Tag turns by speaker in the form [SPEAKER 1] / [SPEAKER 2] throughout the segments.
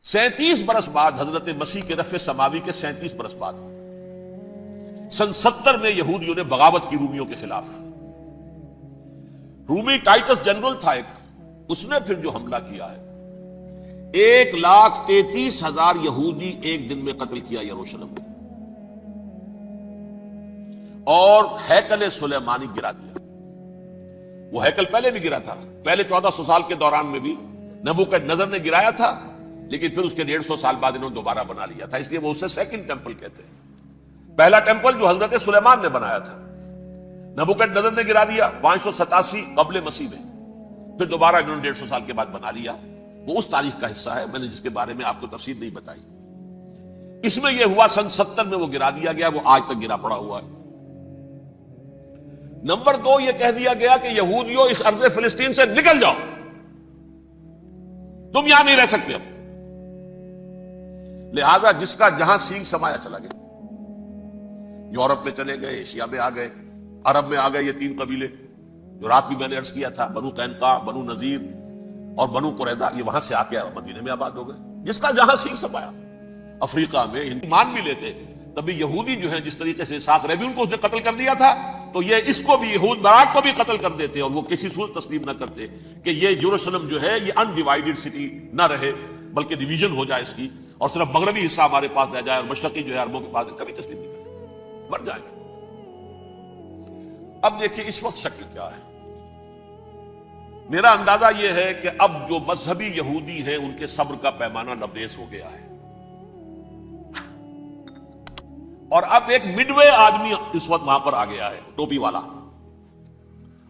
[SPEAKER 1] 37 برس بعد حضرت مسیح کے رفع سماوی کے 37 برس بعد سن 70 میں یہودیوں نے بغاوت کی رومیوں کے خلاف. رومی ٹائٹس جنرل تھا ایک، اس نے پھر جو حملہ کیا ہے 1,33,000 یہودی ایک دن میں قتل کیا یروشلم میں، اور ہیکل سلیمانی گرا دیا. وہ ہیکل پہلے بھی گرا تھا، پہلے 1400 سال کے دوران میں بھی نبوکدنضر نے گرایا تھا، لیکن پھر اس کے 150 سال بعد انہوں نے دوبارہ بنا لیا تھا، اس لیے وہ اسے سیکنڈ ٹیمپل کہتے ہیں. پہلا ٹیمپل جو حضرت سلیمان نے بنایا تھا نبوکدنضر نے گرا دیا 587 قبل مسیح میں، پھر دوبارہ انہوں نے 150 سال کے بعد بنا لیا. وہ اس تاریخ کا حصہ ہے، میں نے جس کے بارے میں آپ کو تفصیل نہیں بتائی. اس میں یہ ہوا سن 70 میں وہ گرا دیا گیا، وہ آج تک گرا پڑا ہوا ہے. نمبر 2 یہ کہہ دیا گیا کہ یہودیوں اس ارض فلسطین سے نکل جاؤ، تم یہاں نہیں رہ سکتے اب. لہذا جس کا جہاں سینگ سمایا چلا گیا، یورپ میں چلے گئے، ایشیا میں آ گئے، عرب میں آ گئے. یہ 3 قبیلے جو رات بھی میں نے عرض کیا تھا، بنو قینقاع، بنو نذیر اور بنو قریظہ، یہ وہاں سے آ کے مدینے میں آباد ہو گئے. جس کا جہاں سینگ سمایا. افریقہ میں مان بھی لیتے تبھی یہودی جو ہیں جس طریقے سے اسحاق ریبیون کو اس نے قتل کر دیا تھا، تو یہ اس کو بھی یہود براق کو بھی قتل کر دیتے، اور وہ کسی صورت تسلیم نہ کرتے کہ یہ یروشلم جو ہے یہ انڈیوائیڈڈ سٹی نہ رہے، بلکہ ڈویژن ہو جائے اس کی، اور صرف مغربی حصہ ہمارے پاس رہ جائے اور مشرقی جو ہے عربوں کے پاس. کبھی تسلیم نہیں کرتے، مر جائیں گے. اب دیکھیے اس وقت شکل کیا ہے. میرا اندازہ یہ ہے کہ اب جو مذہبی یہودی ہیں ان کے صبر کا پیمانہ لبریز ہو گیا ہے، اور اب ایک مڈ وے آدمی اس وقت وہاں پر آ گیا ہے، ٹوپی والا.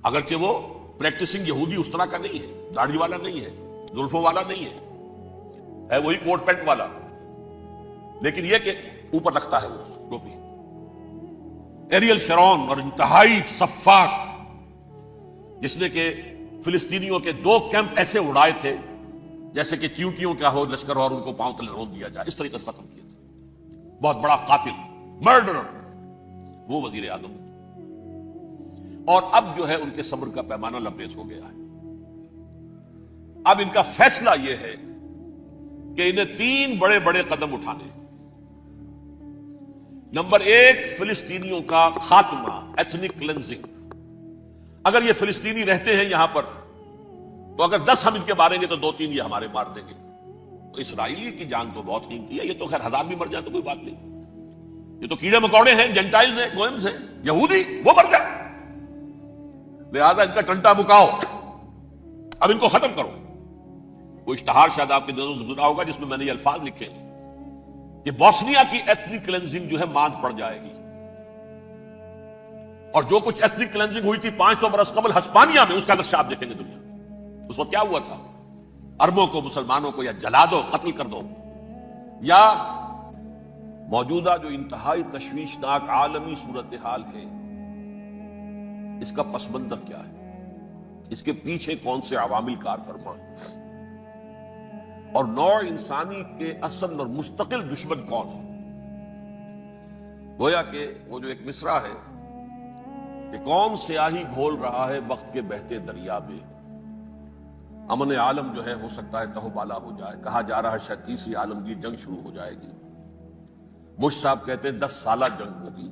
[SPEAKER 1] اگرچہ وہ پریکٹسنگ یہودی اس طرح کا نہیں ہے، داڑھی والا نہیں ہے، زلفوں والا نہیں ہے وہی کوٹ پینٹ والا، لیکن یہ کہ اوپر رکھتا ہے وہ ٹوپی. ایریل شرون اور انتہائی سفاک، جس نے کہ فلسطینیوں کے 2 کیمپ ایسے اڑائے تھے جیسے کہ چیونٹیوں کا ہو لشکر اور ان کو پاؤں تلے روک دیا جائے، اس طریقے سے ختم کیا تھا. بہت بڑا قاتل، مرڈرر، وہ وزیر اعظم. اور اب جو ہے ان کے صبر کا پیمانہ لبریز ہو گیا ہے. اب ان کا فیصلہ یہ ہے کہ انہیں 3 بڑے بڑے قدم اٹھانے. نمبر 1 فلسطینیوں کا خاتمہ، ایتھنک کلینزنگ. اگر یہ فلسطینی رہتے ہیں یہاں پر تو اگر 10 ہم ان کے ماریں گے تو 2-3 یہ ہمارے مار دیں گے. تو اسرائیلی کی جان تو بہت قیمتی ہے، یہ تو خیر 1000 بھی مر جائے تو کوئی بات نہیں، یہ تو کیڑے مکوڑے ہیں، جنٹائلز ہیں، گوئمز ہیں. یہودی وہ مر جائے، لہذا ان کا ٹنٹا بکاؤ، اب ان کو ختم کرو. وہ اشتہار شاید آپ کے نظروں سے گزرا ہوگا جس میں نے یہ الفاظ لکھے کہ بوسنیا کی ایتھنک کلینزنگ جو ہے ماند پڑ جائے گی. اور جو کچھ ایتھنک کلینزنگ ہوئی تھی 500 برس قبل ہسپانیہ میں، اس کا نقشہ آپ دیکھیں گے دنیا. اس وقت کیا ہوا تھا؟ عربوں کو، مسلمانوں کو یا جلا دو، قتل کر دو، یا موجودہ جو انتہائی تشویشناک عالمی صورتحال ہے اس کا پس منظر کیا ہے، اس کے پیچھے کون سے عوامل کار فرما ہیں، اور نوع انسانی کے اصل اور مستقل دشمن کون ہے. گویا کہ وہ جو ایک مصرع ہے کہ کون سیاہی گھول رہا ہے وقت کے بہتے دریا میں، امن عالم جو ہے ہو سکتا ہے تہو بالا ہو جائے. کہا جا رہا ہے شاید 30ویں عالمگیر جنگ شروع ہو جائے گی. بش صاحب کہتے ہیں 10 سالہ جنگ ہوگی.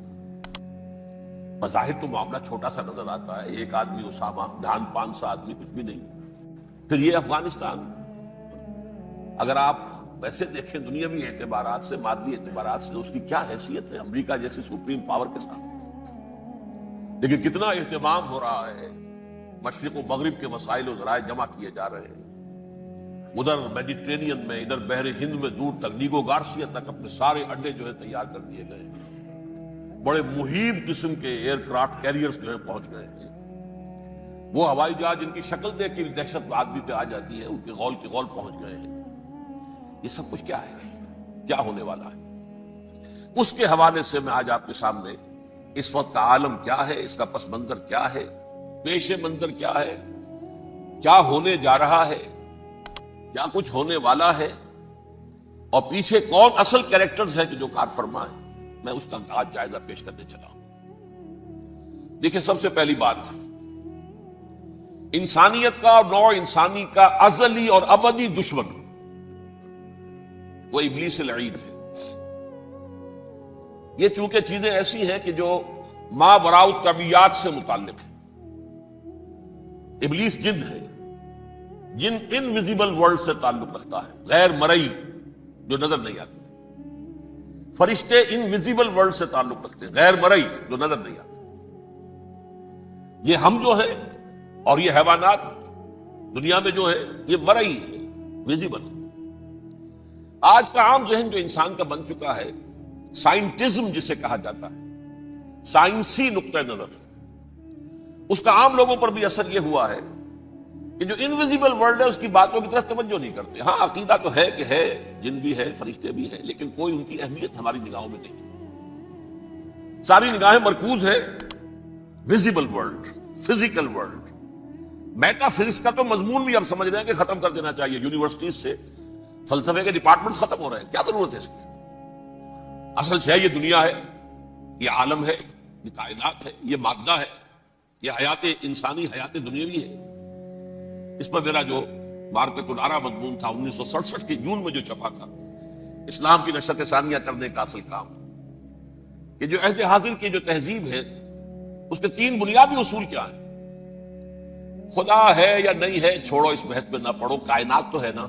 [SPEAKER 1] بظاہر تو معاملہ چھوٹا سا نظر آتا ہے، 1 آدمی اسامہ، دھان 500 آدمی، کچھ بھی نہیں. پھر یہ افغانستان، اگر آپ ویسے دیکھیں دنیاوی اعتبارات سے، مادی اعتبارات سے، اس کی کیا حیثیت ہے امریکہ جیسی سپریم پاور کے ساتھ. لیکن کتنا اہتمام ہو رہا ہے، مشرق و مغرب کے وسائل و ذرائع جمع کیے جا رہے ہیں. ادھر میڈیٹرینین میں، ادھر بحر ہند میں، دور تک نیگو گارسیا تک اپنے سارے اڈے جو ہے تیار کر دیے گئے. بڑے محیب قسم کے ایئر کرافٹ کیریئرز جو ہیں پہنچ گئے ہیں. وہ ہوائی جہاج جن کی شکل دیکھ کے دہشت آدمی پہ آ جاتی ہے، ان کے غول کے غول پہنچ گئے ہیں. یہ سب کچھ کیا ہے، کیا ہونے والا ہے؟ اس کے حوالے سے میں آج آپ کے سامنے اس وقت کا عالم کیا ہے، اس کا پس منظر کیا ہے، پیش منظر کیا ہے، کیا ہونے جا رہا ہے، کیا کچھ ہونے والا ہے، اور پیچھے کون اصل کیریکٹرز ہیں کہ جو کار فرما ہے، میں اس کا آج جائزہ پیش کرنے چلا ہوں. دیکھیں، سب سے پہلی بات، انسانیت کا اور نوع انسانی کا ازلی اور ابدی دشمن وہ ابلیس لعین ہے۔ یہ چونکہ چیزیں ایسی ہیں کہ جو ما وراء الطبیعات سے متعلق ہیں۔ ابلیس جن ہے، جن انویزیبل ورلڈ سے تعلق رکھتا ہے، غیر مرئی جو نظر نہیں آتی۔ فرشتے انویزیبل ورلڈ سے تعلق رکھتے ہیں، غیر مرئی جو نظر نہیں آتے۔ یہ ہم جو ہے اور یہ حیوانات دنیا میں جو ہے یہ مرئی ہے، ویزیبل۔ آج کا عام ذہن جو انسان کا بن چکا ہے، سائنٹزم جسے کہا جاتا ہے، سائنسی نقطہ نظر، اس کا عام لوگوں پر بھی اثر یہ ہوا ہے کہ جو انویزیبل ورلڈ ہے اس کی باتوں کی طرف توجہ نہیں کرتے۔ ہاں عقیدہ تو ہے کہ ہے، جن بھی ہے، فرشتے بھی ہیں، لیکن کوئی ان کی اہمیت ہماری نگاہوں میں نہیں۔ ساری نگاہیں مرکوز ہے visible world, physical world. Meta physics کا تو مضمون بھی اب سمجھ رہے ہیں کہ ختم کر دینا چاہیے، یونیورسٹیز سے فلسفے کے ڈپارٹمنٹس ختم ہو رہے ہیں، کیا ضرورت ہے اس کی؟ اصل شے یہ دنیا ہے، یہ عالم ہے، یہ کائنات ہے، یہ مادہ ہے، یہ حیات انسانی، حیات دنیاوی ہے۔ اس پر میرا جو مارکت الارا مضمون تھا 1967 کے جون میں جو چھپا تھا، اسلام کی نشرت ثانیہ کرنے کا اصل کام، کہ جو عہد حاضر کی جو تہذیب ہے اس کے 3 بنیادی اصول کیا ہیں؟ خدا ہے یا نہیں ہے چھوڑو، اس بحث میں نہ پڑو، کائنات تو ہے نا،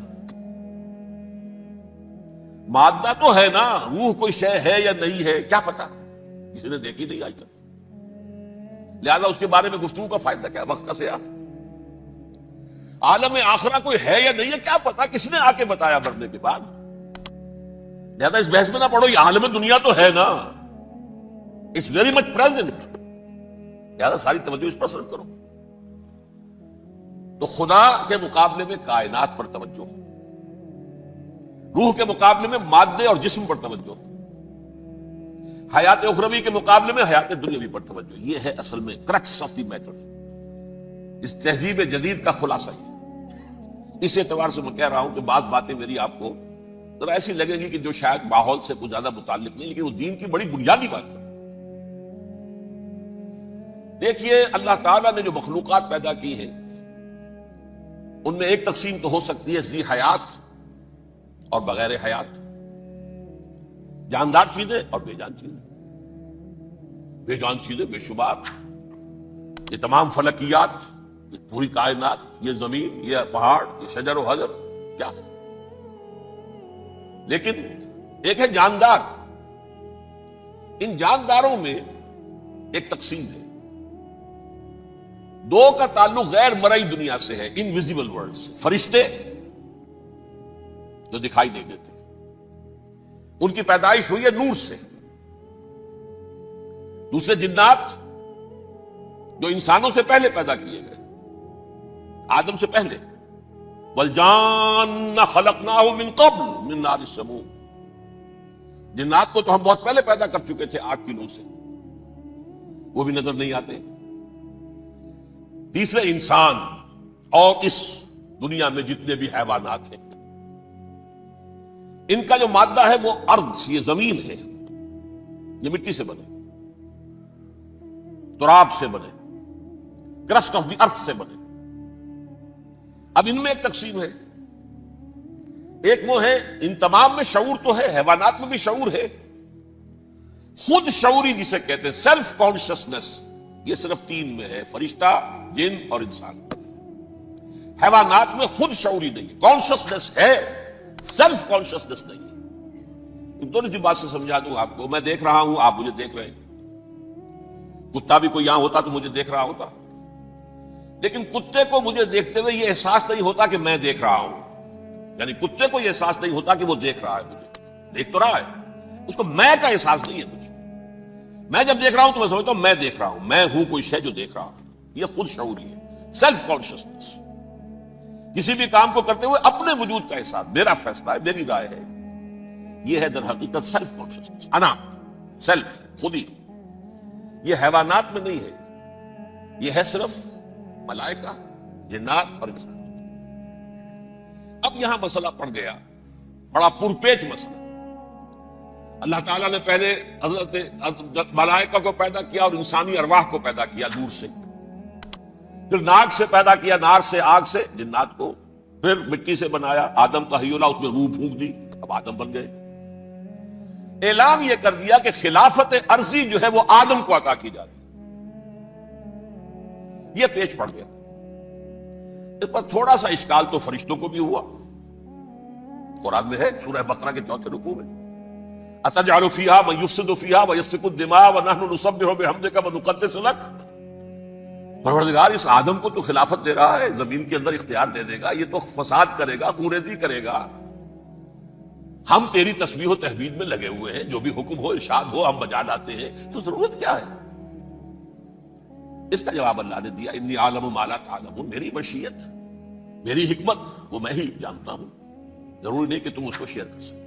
[SPEAKER 1] مادہ تو ہے نا، روح کوئی شے ہے یا نہیں ہے کیا پتا، کسی نے دیکھی نہیں آج تک، لہذا اس کے بارے میں گفتگو کا فائدہ کیا، وقت کا سیاح۔ عالم آخرہ کوئی ہے یا نہیں ہے کیا پتا، کس نے آ کے بتایا مرنے کے بعد، لہذا اس بحث میں نہ پڑو، یہ عالم دنیا تو ہے نا، اٹس ویری مچ پریزنٹ، لہذا ساری توجہ اس پر صرف کرو۔ تو خدا کے مقابلے میں کائنات پر توجہ، روح کے مقابلے میں مادے اور جسم پر توجہ، حیات اخروی کے مقابلے میں حیات دنیاوی پر توجہ۔ یہ ہے اصل میں کرکس آف دی میٹر، اس تہذیب جدید کا خلاصہ یہ۔ اس اعتبار سے میں کہہ رہا ہوں کہ بعض باتیں میری آپ کو ذرا ایسی لگیں گی کہ جو شاید ماحول سے کچھ زیادہ متعلق نہیں، لیکن وہ دین کی بڑی بنیادی بات ہے۔ دیکھیے اللہ تعالیٰ نے جو مخلوقات پیدا کی ہیں ان میں ایک تقسیم تو ہو سکتی ہے ذی حیات اور بغیر حیات، جاندار چیزیں اور بے جان چیزیں۔ بے جان چیزیں بے شمار، یہ تمام فلکیات، یہ پوری کائنات، یہ زمین، یہ پہاڑ، یہ شجر و حجر، کیا ہے؟ لیکن ایک ہے جاندار، ان جانداروں میں ایک تقسیم ہے، 2 کا تعلق غیر مرئی دنیا سے ہے، انویزیبل ورلڈ سے۔ فرشتے جو دکھائی نہیں دیتے، ان کی پیدائش ہوئی ہے نور سے۔ دوسرے جنات جو انسانوں سے پہلے پیدا کیے گئے، آدم سے پہلے، وَالْجَانَّ خَلَقْنَاهُ مِن قَبْلُ مِن نَارِ السَّمُومِ، جنات کو تو ہم بہت پہلے پیدا کر چکے تھے آگ کی لو سے، وہ بھی نظر نہیں آتے۔ تیسرے انسان اور اس دنیا میں جتنے بھی حیوانات ہیں، ان کا جو مادہ ہے وہ ارض، یہ زمین ہے، یہ مٹی سے بنے، تراب سے بنے، کرسٹ آف دی ارتھ سے بنے۔ اب ان میں ایک تقسیم ہے، ایک وہ ہے، ان تمام میں شعور تو ہے، حیوانات میں بھی شعور ہے، خود شعوری جسے کہتے ہیں سیلف کانشسنس، یہ صرف 3 میں ہے، فرشتہ، جن اور انسان۔ حیوانات میں خود شعوری نہیں ہے، کانشسنس ہے، سیلف کانشسنس نہیں ہے۔ ایک تھوڑی سی بات سے سمجھا دوں آپ کو، میں دیکھ رہا ہوں، آپ مجھے دیکھ رہے ہیں، کتا بھی کوئی یہاں ہوتا تو مجھے دیکھ رہا ہوتا، لیکن کتے کو مجھے دیکھتے ہوئے یہ احساس نہیں ہوتا کہ میں دیکھ رہا ہوں، یعنی کتے کو یہ احساس نہیں ہوتا کہ وہ دیکھ رہا ہے، مجھے دیکھ تو رہا ہے، اس کو میں کا احساس نہیں ہے مجھے۔ میں جب دیکھ رہا ہوں تو میں سمجھتا ہوں میں دیکھ رہا ہوں، میں ہوں کوئی شے جو دیکھ رہا ہوں، یہ خود شعوری ہے، سیلف کانشسنس۔ کسی بھی کام کو کرتے ہوئے اپنے وجود کا احساس، میرا فیصلہ ہے، میری رائے ہے، یہ ہے در حقیقت سیلف کانشسنس، انا، سیلف، خودی۔ یہ حیوانات میں نہیں ہے، یہ ہے صرف ملائکہ، جنات اور انسان۔ اب یہاں مسئلہ پڑ گیا، بڑا پرپیچ مسئلہ۔ اللہ تعالیٰ نے پہلے حضرت ملائکہ کو پیدا کیا اور انسانی ارواح کو پیدا کیا دور سے، پھر ناک سے پیدا کیا، نار سے، آگ سے جنات کو، پھر مٹی سے بنایا، آدم کا حیولہ، اس میں روح پھونک دی اب آدم بن گئے. اعلان یہ کر دیا کہ خلافت عرضی جو ہے وہ آدم کو عطا کی جا رہی ہے. یہ پیش پڑ گیا. اس پر تھوڑا سا اشکال تو فرشتوں کو بھی ہوا. قرآن میں ہے سورہ بقرہ کے 4 رکوع میں اتجعل فیہا من یفسد فیہا ویسفک الدماء ونحن نسبح بحمدک ونقدس لک. پروردگار اس آدم کو تو خلافت دے رہا ہے, زمین کے اندر اختیار دے دے گا, یہ تو فساد کرے گا, خونریزی کرے گا. ہم تیری تسبیح و تحمید میں لگے ہوئے ہیں, جو بھی حکم ہو ارشاد ہو ہم بجا لاتے ہیں, تو ضرورت کیا ہے؟ اس کا جواب اللہ نے دیا انی عالم ما لا تعلمون. میری مشیت, میری حکمت وہ میں ہی جانتا ہوں, ضروری نہیں کہ تم اس کو شیئر کر سکتے.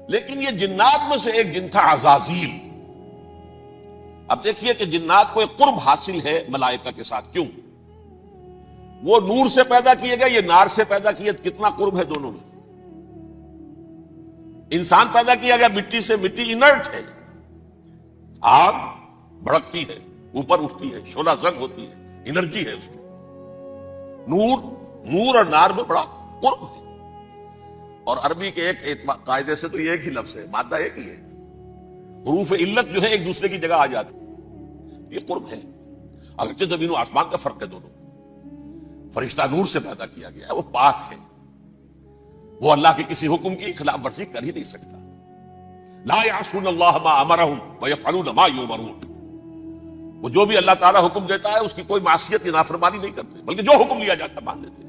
[SPEAKER 1] لیکن یہ جنات میں سے ایک جن تھا عزازیل. اب دیکھیے کہ جنات کو ایک قرب حاصل ہے ملائکہ کے ساتھ. کیوں؟ وہ نور سے پیدا کیے گئے, یہ نار سے پیدا کیے, کتنا قرب ہے دونوں میں. انسان پیدا کیا گیا مٹی سے, مٹی انرٹ ہے, آگ بھڑکتی ہے, اوپر اٹھتی ہے, شعلہ زنگ ہوتی ہے, انرجی ہے اس میں. نور اور نار میں بڑا قرب ہے. اور عربی کے ایک قاعدے سے تو یہ ایک ہی لفظ ہے, مادہ ایک ہی ہے, حروف علت جو ہے ایک دوسرے کی جگہ آ جاتی. یہ قرب ہے. اگرچہ زمین و آسمان کا فرق ہے دونوں. فرشتہ نور سے پیدا کیا گیا ہے, وہ پاک ہے, وہ اللہ کے کسی حکم کی خلاف ورزی کر ہی نہیں سکتا. لا یعصون اللہ ما امرہم ویفعلون ما یؤمرون. وہ جو بھی اللہ تعالیٰ حکم دیتا ہے اس کی کوئی معصیت یا نافرمانی نہیں کرتے, بلکہ جو حکم لیا جاتا مان لیتے.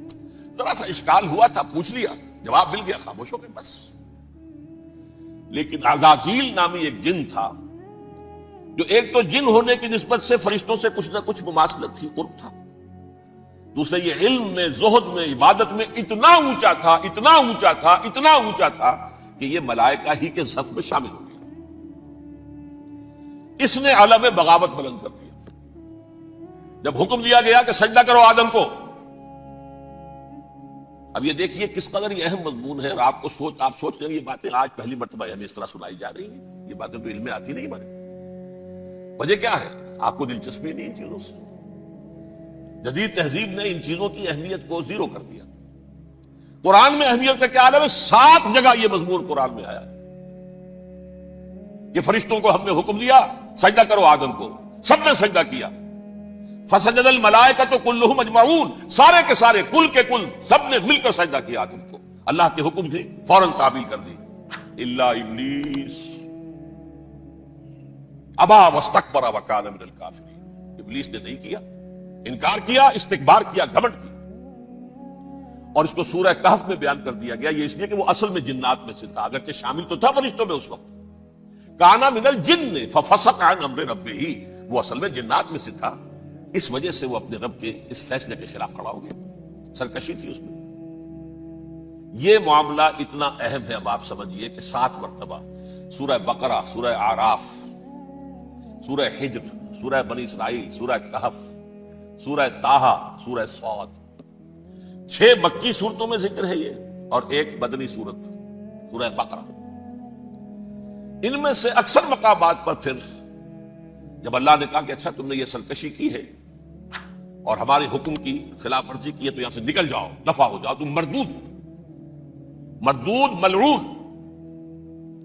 [SPEAKER 1] ذرا سا اشکال ہوا تھا, پوچھ لیا, جواب مل گیا, خاموش ہو گئے بس. لیکن عزازیل نامی ایک جن تھا جو ایک تو جن ہونے کی نسبت سے فرشتوں سے کچھ نہ کچھ مماثلت تھی, قرب تھا. دوسرے یہ علم میں, زہد میں, عبادت میں اتنا اونچا تھا, اتنا اونچا تھا, اتنا اونچا تھا کہ یہ ملائکہ ہی کے صف میں شامل ہو گیا. اس نے علم بغاوت بلند کر دیا. جب حکم دیا گیا کہ سجدہ کرو آدم کو, اب یہ دیکھیے کس قدر یہ اہم مضمون ہے. اور آپ سوچ رہے ہیں یہ باتیں آج پہلی مرتبہ ہمیں اس طرح سنائی جا رہی ہیں. یہ باتیں تو علم میں آتی نہیں ہمارے. وجہ کیا ہے؟ آپ کو دلچسپی نہیں ان چیزوں سے. جدید تہذیب نے ان چیزوں کی اہمیت کو زیرو کر دیا. قرآن میں اہمیت کا کیا عالم ہے؟ 7 جگہ یہ مضمون قرآن میں آیا کہ فرشتوں کو ہم نے حکم دیا سجدہ کرو آدم کو, سب نے سجدہ کیا. فسجد الملائکۃ کلھم اجمعون, سارے کے سارے, کل کے کل, سب نے مل کر سجدہ کیا آدم کو. اللہ کے حکم سے فوراً تعمیل کر دی. الا ابلیس ابا واستکبر وکان من الکافرین. ابلیس نے نہیں کیا, انکار کیا, استکبار کیا, گھمنڈ کیا. اور اس کو سورہ کہف میں بیان کر دیا گیا. یہ اس لیے کہ وہ اصل میں جنات میں سے تھا, اگرچہ شامل تو تھا فرشتوں میں اس وقت. کانا من الجن ففسق عن امر ربہ, وہ اصل میں جنات میں سے تھا. اس وجہ سے وہ اپنے رب کے اس فیصلے کے خلاف کھڑا ہو گیا. سرکشی تھی اس میں. یہ معاملہ اتنا اہم ہے, اب آپ سمجھیے کہ 7 مرتبہ سورہ بقرہ, سورہ اعراف, سورہ حجر, سورہ بنی اسرائیل, سورہ کہف, سورہ طٰہٰ, سورہ صاد, 6 مکی صورتوں میں ذکر ہے یہ, اور ایک مدنی صورت سورہ بقرہ. ان میں سے اکثر مقامات پر پھر جب اللہ نے کہا کہ اچھا تم نے یہ سرکشی کی ہے اور ہمارے حکم کی خلاف ورزی کی ہے تو یہاں سے نکل جاؤ, دفع ہو جاؤ, تم مردود ملعون,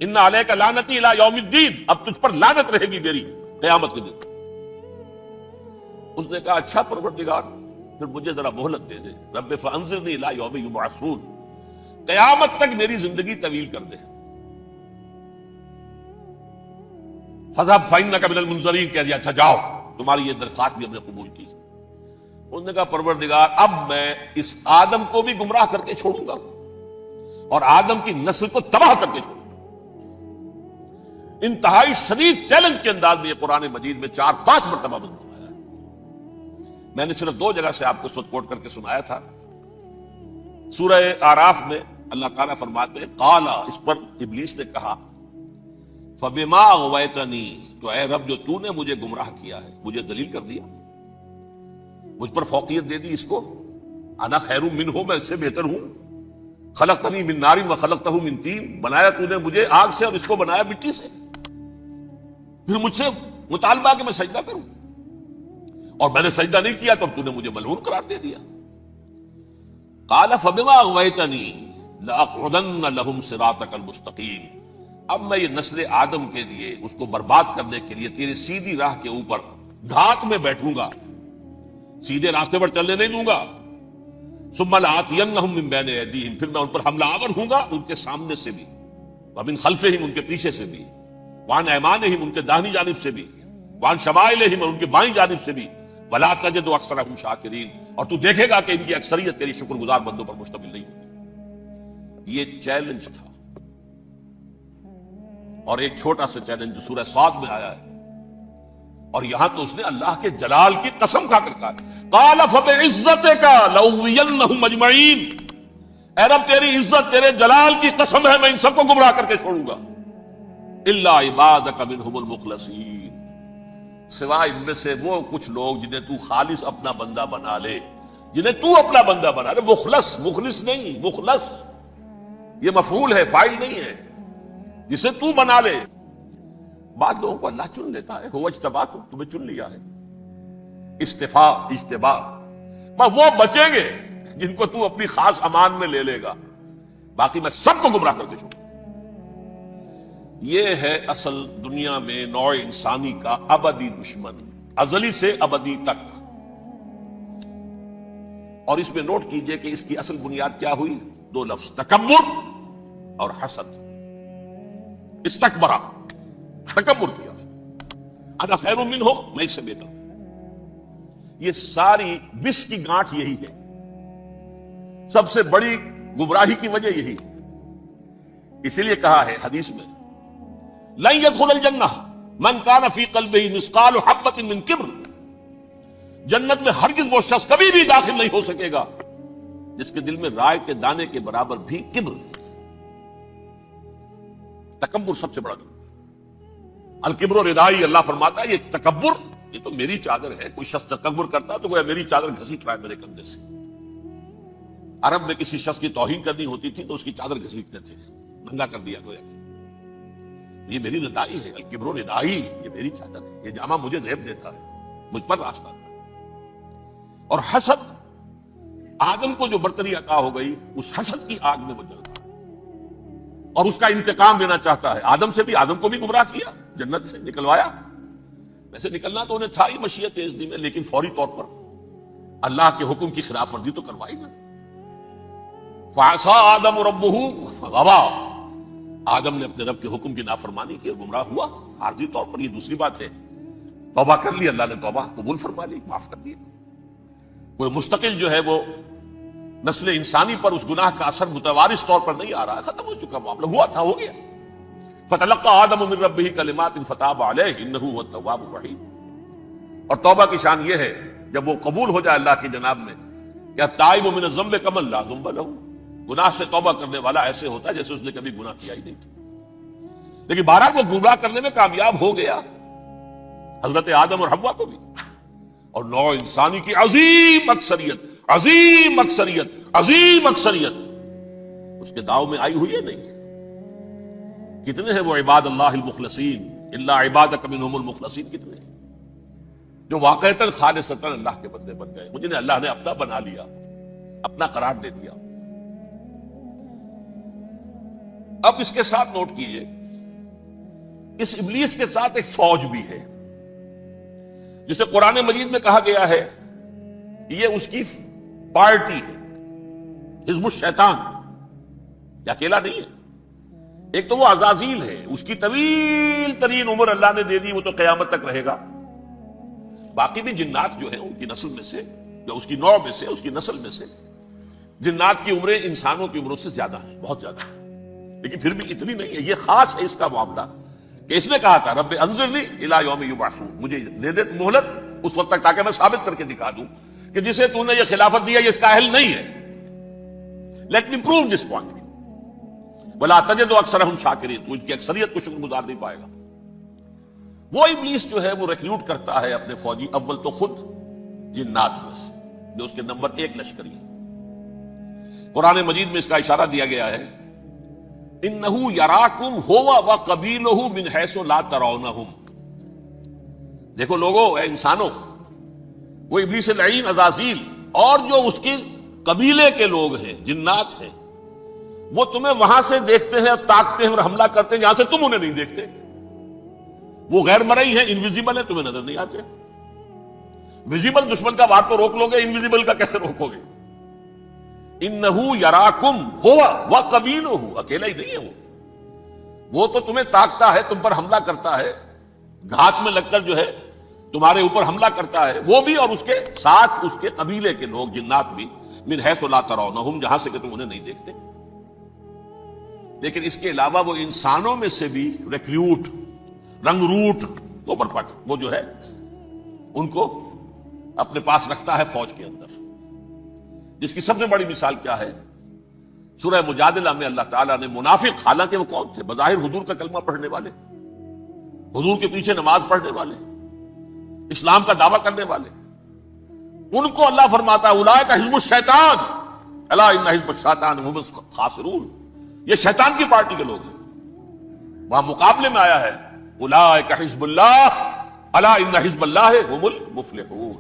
[SPEAKER 1] ان علیک لعنتی الی یوم الدین, اب تجھ پر لعنت رہے گی میری قیامت کے دن. اس نے کہا اچھا پروردگار پھر مجھے ذرا مہلت دے دے, رب فانظرنی الی یوم یبعثون, قیامت تک میری زندگی طویل کر دے. فذهب فإنك من المنظرین, کہہ دیا اچھا جاؤ, تمہاری یہ درخواست بھی ہم نے قبول کی. اس نے کہا پروردگار اب میں اس آدم کو بھی گمراہ کر کے چھوڑوں گا اور آدم کی نسل کو تباہ کر کے چھوڑوں گا. انتہائی شدید چیلنج کے انداز میں یہ قرآن مجید میں 4-5 مرتبہ مضمون آیا ہے. میں نے صرف 2 جگہ سے آپ کو اس وقت کوٹ کر کے سنایا تھا. سورہ اعراف میں اللہ تعالیٰ فرماتے ہیں قالا, اس پر ابلیس نے کہا فبما اغویتنی, تو اے رب جو تو نے مجھے گمراہ کیا ہے, مجھے ذلیل کر دیا, مجھ پر فوقیت دے دی اس کو, انا خیر منہ, میں اس سے بہتر ہوں, خلقتنی من نار وخلقتہ من طین, بنایا تو نے مجھے آگ سے اور اس کو بنایا مٹی سے, پھر مجھ سے مطالبہ کہ میں سجدہ کروں, اور میں نے سجدہ نہیں کیا تو اب تو نے مجھے ملعون قرار دے دیا. قال فبما اغویتنی, لَأَقْعُدَنَّ لَهُمْ صِرَاطَكَ الْمُسْتَقِيمَ، اب میں یہ نسل آدم کے لیے، اس کو برباد کرنے کے لیے تیری سیدھی راہ کے اوپر گھات میں بیٹھوں گا، سیدھے راستے پر چلنے نہیں دوں گا۔ ثُمَّ لَآتِيَنَّهُم مِّن بَيْنِ أَيْدِيهِمْ، پھر میں ان پر حملہ آور ہوں گا ان کے سامنے سے بھی، وَمِن خَلْفِهِمْ، ان کے پیچھے سے بھی، وَعَنْ أَيْمَانِهِمْ، ان کے داہنی جانب سے بھی، وَعَنْ شَمَائِلِهِمْ، اور ان کے بائیں جانب سے بھی، وَلَا تَجِدُ أَكْثَرَهُمْ شَاكِرِينَ، اور تو دیکھے گا کہ ان کی اکثریت تیری شکر گزار بندوں پر مشتمل نہیں ہوگی۔ یہ چیلنج تھا، اور ایک چھوٹا سا چیلنج جو سورہ صاد میں آیا ہے، اور یہاں تو اس نے اللہ کے جلال کی قسم کھا کر کہا، قال فبعزتک لأغوینہم اجمعین، اے رب تیری عزت، تیرے جلال کی قسم ہے میں ان سب کو گمراہ کر کے چھوڑوں گا، الا عبادک منہم المخلصین، سوائے ان میں سے وہ کچھ لوگ جنہیں تو خالص اپنا بندہ بنا لے، جنہیں تو اپنا بندہ بنا لے۔ مخلص، مخلص نہیں، مخلص یہ مفعول ہے، فاعل نہیں ہے، جسے تو بنا لے۔ بعض لوگوں کو اللہ چن لیتا ہے، وہ اجتباکم، تمہیں چن لیا ہے، استفاء، اجتباء، بس وہ بچیں گے جن کو تو اپنی خاص امان میں لے لے گا، باقی میں سب کو گمراہ کر کے چھوڑوں۔ یہ ہے اصل دنیا میں نوع انسانی کا ابدی دشمن، ازلی سے ابدی تک۔ اور اس میں نوٹ کیجئے کہ اس کی اصل بنیاد کیا ہوئی؟ دو لفظ، تکبر اور حسد۔ استکبرا، تکبر کیا، انا خیر منہ، میں اس سے بہتر ہوں۔ یہ ساری بس کی گانٹھ یہی ہے، سب سے بڑی گمراہی کی وجہ یہی ہے۔ اسی لیے کہا ہے حدیث میں، لن يدخل الجنہ من کان فی قلبہ مثقال حبۃ من کبر، جنت میں ہرگز وہ شخص کبھی بھی داخل نہیں ہو سکے گا جس کے دل میں رائے کے دانے کے برابر بھی کبر۔ تکبر سب سے بڑا دشمن۔ الکبر ردائی، اللہ فرماتا ہے یہ تکبر، یہ تو میری چادر ہے۔ کوئی شخص تکبر کرتا تو گویا میری چادر گھسیٹ رہا ہے میرے کندھے سے۔ عرب میں کسی شخص کی توہین کرنی ہوتی تھی تو اس کی چادر گھسیٹتے تھے، ننگا کر دیا گویا کہ یہ میری ردائی ہے، الکبر ردائی، یہ میری چادر ہے، یہ جامہ مجھے زیب دیتا ہے، مجھ پر راستہ تھا۔ اور حسد، آدم کو جو برتری عطا ہو گئی، اس حسد کی آگ میں وہ جل گیا اور اس کا انتقام لینا چاہتا ہے۔ آدم سے بھی، آدم کو بھی گمراہ کیا، جنت سے نکلوایا۔ ویسے نکلنا تو انہیں تھا ہی مشیت اذنی میں، لیکن فوری طور پر اللہ کے حکم کی خلاف ورزی تو کروائی نا۔ فعصى آدم ربہ فغوى، آدم نے اپنے رب کے حکم کی نافرمانی کی اور گمراہ ہوا عارضی طور پر۔ یہ دوسری بات ہے، توبہ کر لی، اللہ نے توبہ قبول فرما لی، معاف کر دیا۔ کوئی مستقل جو ہے وہ نسل انسانی پر اس گناہ کا اثر متوارث طور پر نہیں آ رہا ہے، ختم ہو چکا معاملہ، ہوا تھا ہو گیا۔ فتلقى آدم من ربہ کلمات فتاب علیہ انہ هو التواب الرحیم۔ اور توبہ کی شان یہ ہے جب وہ قبول ہو جائے اللہ کی جناب میں، کہ التائب من الذنب کمن لا ذنب لہ، گناہ سے توبہ کرنے والا ایسے ہوتا ہے جیسے اس نے کبھی گناہ کیا ہی نہیں تھا۔ لیکن بہرحال وہ گمراہ کرنے میں کامیاب ہو گیا، حضرت آدم اور حوا کو بھی۔ اور نوع انسانی کی عظیم اکثریت، عظیم اکثریت، عظیم اکثریت اس کے داؤ میں آئی ہوئی ہے نہیں۔ کتنے ہیں وہ عباد اللہ المخلصین، الا عبادک منہم المخلصین، کتنے ہیں جو واقعتاً خالصتاً اللہ کے بندے بن گئے، جنہیں اللہ نے اپنا بنا لیا، اپنا قرار دے دیا۔ اب اس کے ساتھ نوٹ کیجئے، اس ابلیس کے ساتھ ایک فوج بھی ہے جسے قرآن مجید میں کہا گیا ہے یہ اس کی پارٹی ہے، حزب الشیطان، یہ اکیلا نہیں ہے۔ ایک تو وہ عزازیل ہے، اس کی طویل ترین عمر اللہ نے دے دی، وہ تو قیامت تک رہے گا۔ باقی بھی جنات جو ہیں ان کی نسل میں سے، جو اس کی نوع میں سے، اس کی نسل میں سے، جنات کی عمریں انسانوں کی عمروں سے زیادہ ہیں، بہت زیادہ ہیں، لیکن پھر بھی اتنی نہیں ہے۔ یہ خاص ہے اس کا معاملہ کہ اس نے کہا تھا رب انظرنی الی یوم یبعثون، مجھے دے دے مہلت اس وقت تک تاکہ میں ثابت کر کے دکھا دوں کہ جسے تو نے یہ خلافت دیا یہ اس کا اہل نہیں ہے۔ Let me prove this point. ولا تجد اکثرہم شاکرین، تو ان کی اکثریت کو شکر گزار نہیں پائے گا۔ وہ ابلیس جو ہے وہ ریکروٹ کرتا ہے اپنے فوجی، اول تو خود جنات میں سے، جو اس کے نمبر 1 لشکری ہے۔ قرآن مجید میں اس کا اشارہ دیا گیا ہے، انہو یراکم ہوا وقبیلہ من حیث لا ترونہم۔ دیکھو لوگو، اے انسانوں، وہ ابلیس لعین عزازیل اور جو اس کے قبیلے کے لوگ ہیں، جنات ہیں، وہ تمہیں وہاں سے دیکھتے ہیں اور تاکتے ہیں اور حملہ کرتے ہیں جہاں سے تم انہیں نہیں دیکھتے. وہ غیر مرئی ہیں، انویزیبل ہیں، تمہیں نظر نہیں آتے. ویزیبل دشمن کا وار تو روک لو گے، انویزیبل کا کیسے روکو گے؟ انہو یراکم ہوا وقبیلہ، اکیلا ہی نہیں ہے وہ تو تمہیں تاکتا ہے، تم پر حملہ کرتا ہے، گھات میں لگ کر جو ہے تمہارے اوپر حملہ کرتا ہے، وہ بھی اور اس کے ساتھ اس کے قبیلے کے لوگ، جنات بھی، من حیث لا ترونہم، جہاں سے کہ تم انہیں نہیں دیکھتے. لیکن اس کے علاوہ وہ انسانوں میں سے بھی ریکریوٹ، رنگ روٹ، وہ جو ہے ان کو اپنے پاس رکھتا ہے فوج کے اندر. جس کی سب سے بڑی مثال کیا ہے؟ سورہ مجادلہ میں اللہ تعالیٰ نے منافق، حالانکہ وہ کون تھے؟ بظاہر حضور کا کلمہ پڑھنے والے، حضور کے پیچھے نماز پڑھنے والے، اسلام کا دعویٰ کرنے والے، ان کو اللہ فرماتا ہے اولئک حزب الشیطان الا ان حزب الشیطان هم الخاسرون. یہ شیطان کی پارٹی کے لوگ ہیں. وہاں مقابلے میں آیا ہے اولئک حزب اللہ الا ان حزب اللہ هم المفلحون.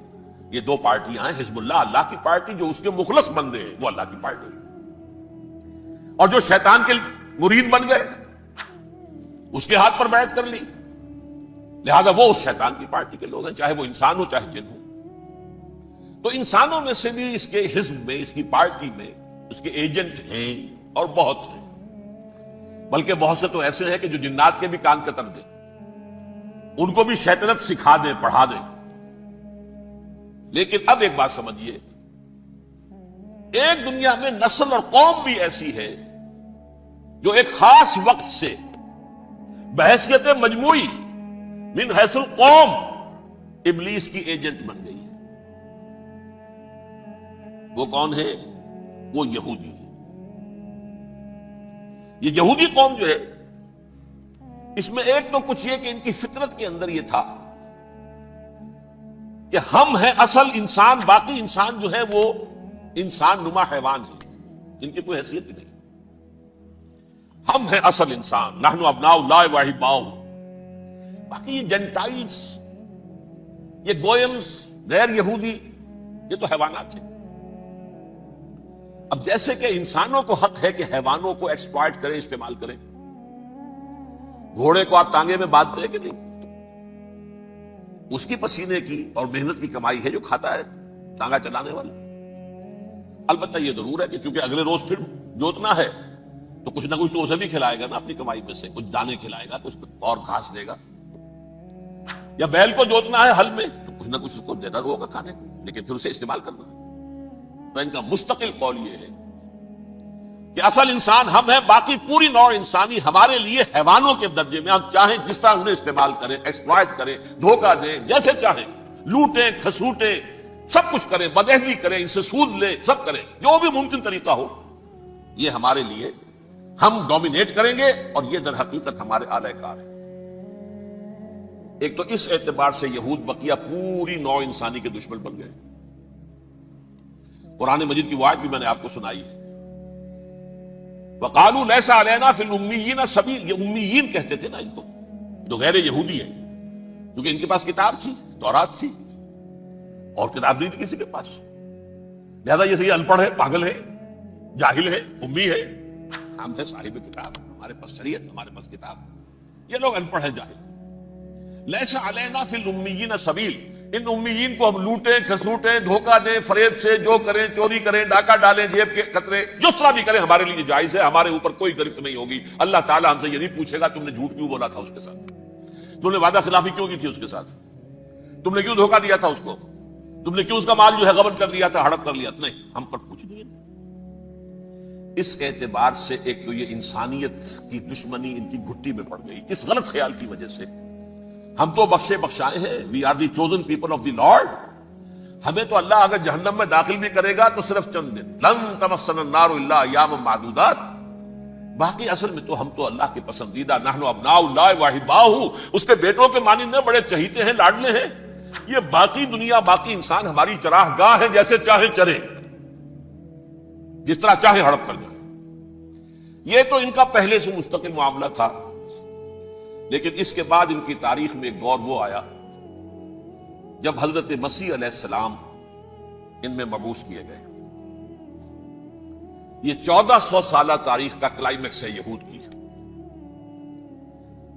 [SPEAKER 1] یہ دو پارٹیاں ہیں، حزب اللہ اللہ کی پارٹی جو اس کے مخلص بندے ہیں، وہ اللہ کی پارٹی، اور جو شیطان کے مرید بن گئے اس کے ہاتھ پر بیعت کر لی، لہذا وہ اس شیطان کی پارٹی کے لوگ ہیں، چاہے وہ انسان ہو چاہے جن ہو. تو انسانوں میں سے بھی اس کے حزب میں، اس کی پارٹی میں اس کے ایجنٹ ہیں، اور بہت ہیں. بلکہ بہت سے تو ایسے ہیں کہ جو جنات کے بھی کان کتر دیں، ان کو بھی شیطنت سکھا دیں، پڑھا دیں. لیکن اب ایک بات سمجھیے، ایک دنیا میں نسل اور قوم بھی ایسی ہے جو ایک خاص وقت سے بحیثیت مجموعی من حیث القوم ابلیس کی ایجنٹ بن گئی ہے. وہ کون ہے؟ وہ یہودی ہے. یہ یہودی قوم جو ہے، اس میں ایک تو کچھ یہ کہ ان کی فطرت کے اندر یہ تھا کہ ہم ہیں اصل انسان، باقی انسان جو ہے وہ انسان نما حیوان ہے، ان کی کوئی حیثیت ہی نہیں. ہم ہیں اصل انسان، نحن ابناء اللہ واحباؤہ. باقی یہ جینٹائلز، یہ گوئمز، غیر یہودی، یہ تو حیوانات ہیں. اب جیسے کہ انسانوں کو حق ہے کہ حیوانوں کو ایکسپلائٹ کریں، استعمال کریں. گھوڑے کو آپ ٹانگے میں باندھتے ہیں کہ نہیں؟ اس کی پسینے کی اور محنت کی کمائی ہے جو کھاتا ہے ٹانگا چلانے والا. البتہ یہ ضرور ہے کہ چونکہ اگلے روز پھر جوتنا ہے تو کچھ نہ کچھ تو اسے بھی کھلائے گا نا، اپنی کمائی میں سے کچھ دانے کھلائے گا، کچھ اور گھاس دے گا. یا بیل کو جوتنا ہے ہل میں تو کچھ نہ کچھ اس کو دینا ہوگا کھانے کو، لیکن پھر اسے استعمال کرنا. تو ان کا مستقل قول یہ ہے کہ اصل انسان ہم ہیں، باقی پوری نوع انسانی ہمارے لیے حیوانوں کے درجے میں. ہم چاہیں جس طرح انہیں استعمال کریں، ایکسپلائٹ کریں، دھوکہ دیں، جیسے چاہیں لوٹیں کھسوٹیں، سب کچھ کریں، بدہضی کریں، ان سے سود لیں، سب کریں، جو بھی ممکن طریقہ ہو. یہ ہمارے لیے، ہم ڈومینیٹ کریں گے، اور یہ در حقیقت ہمارے اعلی کار ہے. ایک تو اس اعتبار سے یہود بقیہ پوری نوع انسانی کے دشمن بن گئے. قرآن مجید کی وہ آیت بھی میں نے آپ کو سنائی ہے، وَقَالُوا لَيْسَ عَلَيْنَا فِي الْأُمِّيِّينَ سَبِيلٌ. یہ امیین کہتے تھے نا ان کو، جو غیر یہودی ہیں، کیونکہ ان کے پاس کتاب تھی، تورات تھی، اور کتاب نہیں تھی کسی کے پاس. لہذا یہ صحیح ان پڑھ ہے، پاگل ہے، جاہل ہے، امی ہے. ہم ہیں صاحب کتاب، ہمارے پاس شریعت، ہمارے پاس کتاب. یہ لوگ ان پڑھ ہیں، جاہل. لَيْسَ عَلَيْنَا فِي الْأُمِّيِّينَ سَبِيلٌ. ان امیین کو ہم لوٹیں کھسوٹیں، دھوکہ دیں، فریب سے جو کریں، چوری کریں، ڈاکہ ڈالیں، جیب کے قطرے، جس طرح بھی کریں ہمارے لیے جائز ہے، ہمارے اوپر کوئی گرفت نہیں ہوگی. اللہ تعالیٰ ہم سے یہ نہیں پوچھے گا تم نے جھوٹ کیوں بولا تھا اس کے ساتھ، تم نے وعدہ خلافی کیوں کی تھی اس کے ساتھ، تم نے کیوں دھوکہ دیا تھا اس کو، تم نے کیوں اس کا مال جو ہے غبن کر لیا تھا، ہڑپ کر لیا تھا. نہیں، ہم پر کچھ نہیں ہے. اس اعتبار سے ایک تو یہ انسانیت کی دشمنی ان کی گھٹی میں پڑ گئی، اس غلط خیال کی وجہ سے. ہم تو بخشے بخشائے ہیں، we are the chosen people of the Lord. ہمیں تو اللہ اگر جہنم میں داخل بھی کرے گا تو صرف چند دن، لن تمسنا النار الا ایاما معدودات. باقی اصل میں تو ہم تو اللہ کے پسندیدہ، نحن ابناء اللہ واحباؤہ، اس کے بیٹوں کے مانند ہیں، بڑے چہیتے ہیں، لاڈلے ہیں. یہ باقی دنیا، باقی انسان ہماری چراہ گاہ ہے، جیسے چاہے چرے، جس طرح چاہے ہڑپ کر جائے. یہ تو ان کا پہلے سے مستقل معاملہ تھا. لیکن اس کے بعد ان کی تاریخ میں ایک دور وہ آیا جب حضرت مسیح علیہ السلام ان میں مبعوث کیے گئے. یہ 1400 سالہ تاریخ کا کلائمیکس ہے یہود کی.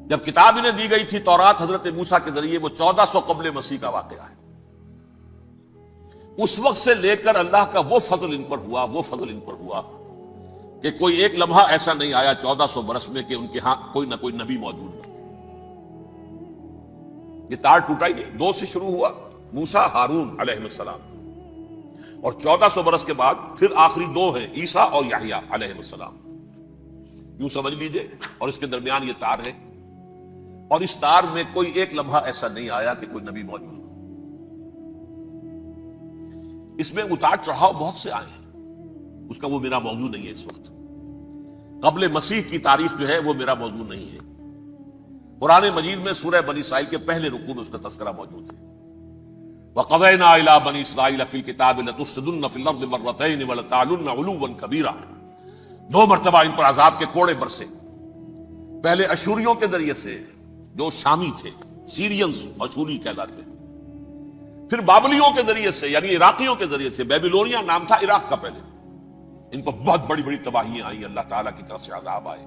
[SPEAKER 1] جب کتاب انہیں دی گئی تھی تورات حضرت موسیٰ کے ذریعے، وہ 1400 قبل مسیح کا واقعہ ہے. اس وقت سے لے کر اللہ کا وہ فضل ان پر ہوا کہ کوئی ایک لمحہ ایسا نہیں آیا 1400 برس میں کہ ان کے ہاں کوئی نہ کوئی نبی موجود نہ. یہ تار ٹوٹا ہی نہیں. 2 سے شروع ہوا، موسیٰ ہارون علیہ السلام، اور 1400 برس کے بعد پھر آخری 2 ہیں، عیسیٰ اور یحییٰ علیہ السلام. یوں سمجھ لیجئے. اور اس کے درمیان یہ تار ہے، اور اس تار میں کوئی ایک لمحہ ایسا نہیں آیا کہ کوئی نبی موجود ہو. اس میں اتار چڑھاؤ بہت سے آئے ہیں، اس کا وہ میرا موضوع نہیں ہے اس وقت. قبل مسیح کی تاریخ جو ہے وہ میرا موضوع نہیں ہے. قرآن مجید میں سورہ بنی اسرائیل کے پہلے رکوع میں اس کا تذکرہ موجود ہے. وَقَضَيْنَا إِلَىٰ بَنِي إِسْرَائِيلَ فِي الْكِتَابِ لَتُفْسِدُنَّ فِي الْأَرْضِ مَرَّتَيْنِ وَلَتَعْلُنَّ عُلُوًّا كَبِيرًا. 2 مرتبہ ان پر عذاب کے کوڑے برسے. پہلے اشوریوں کے ذریعے سے جو شامی تھے، سیرینز اشوری کہلاتے ہیں. پھر بابلیوں کے ذریعے سے یعنی عراقیوں کے ذریعے سے، بیبیلونیا نام تھا عراق کا پہلے. ان پر بہت بڑی بڑی تباہیاں آئیں، اللہ تعالیٰ کی طرف سے عذاب آئے.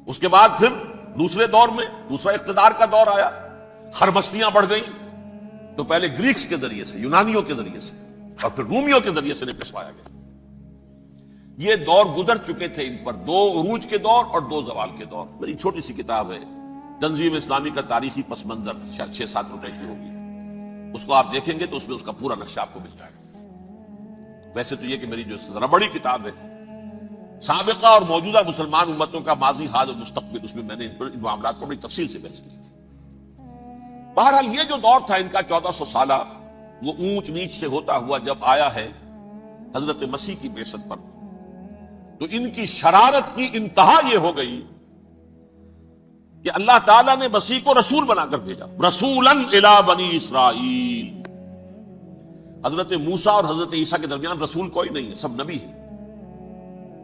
[SPEAKER 1] اس کے بعد پھر دوسرے دور میں دوسرا اقتدار کا دور آیا، خرمستیاں بڑھ گئیں. تو پہلے گریکس کے ذریعے سے، یونانیوں کے ذریعے سے، اور پھر رومیوں کے ذریعے سے پسوایا گیا. یہ دور گزر چکے تھے ان پر، 2 عروج کے دور اور 2 زوال کے دور. میری چھوٹی سی کتاب ہے تنظیم اسلامی کا تاریخی پس منظر، شاید 6-7 روپے کی ہوگی. اس کو آپ دیکھیں گے تو اس میں اس کا پورا نقشہ آپ کو مل جائے گا. ویسے تو یہ کہ میری جو ذرا بڑی کتاب ہے سابقہ اور موجودہ مسلمان امتوں کا ماضی، حال اور مستقبل، اس میں میں نے ان معاملات کو بڑی تفصیل سے بحث کی تھی. بہرحال یہ جو دور تھا ان کا 1400 سالہ، وہ اونچ نیچ سے ہوتا ہوا جب آیا ہے حضرت مسیح کی بعثت پر، تو ان کی شرارت کی انتہا یہ ہو گئی کہ اللہ تعالیٰ نے مسیح کو رسول بنا کر بھیجا. رسولاً الی بنی اسرائیل. حضرت موسیٰ اور حضرت عیسیٰ کے درمیان رسول کوئی نہیں ہے، سب نبی ہیں.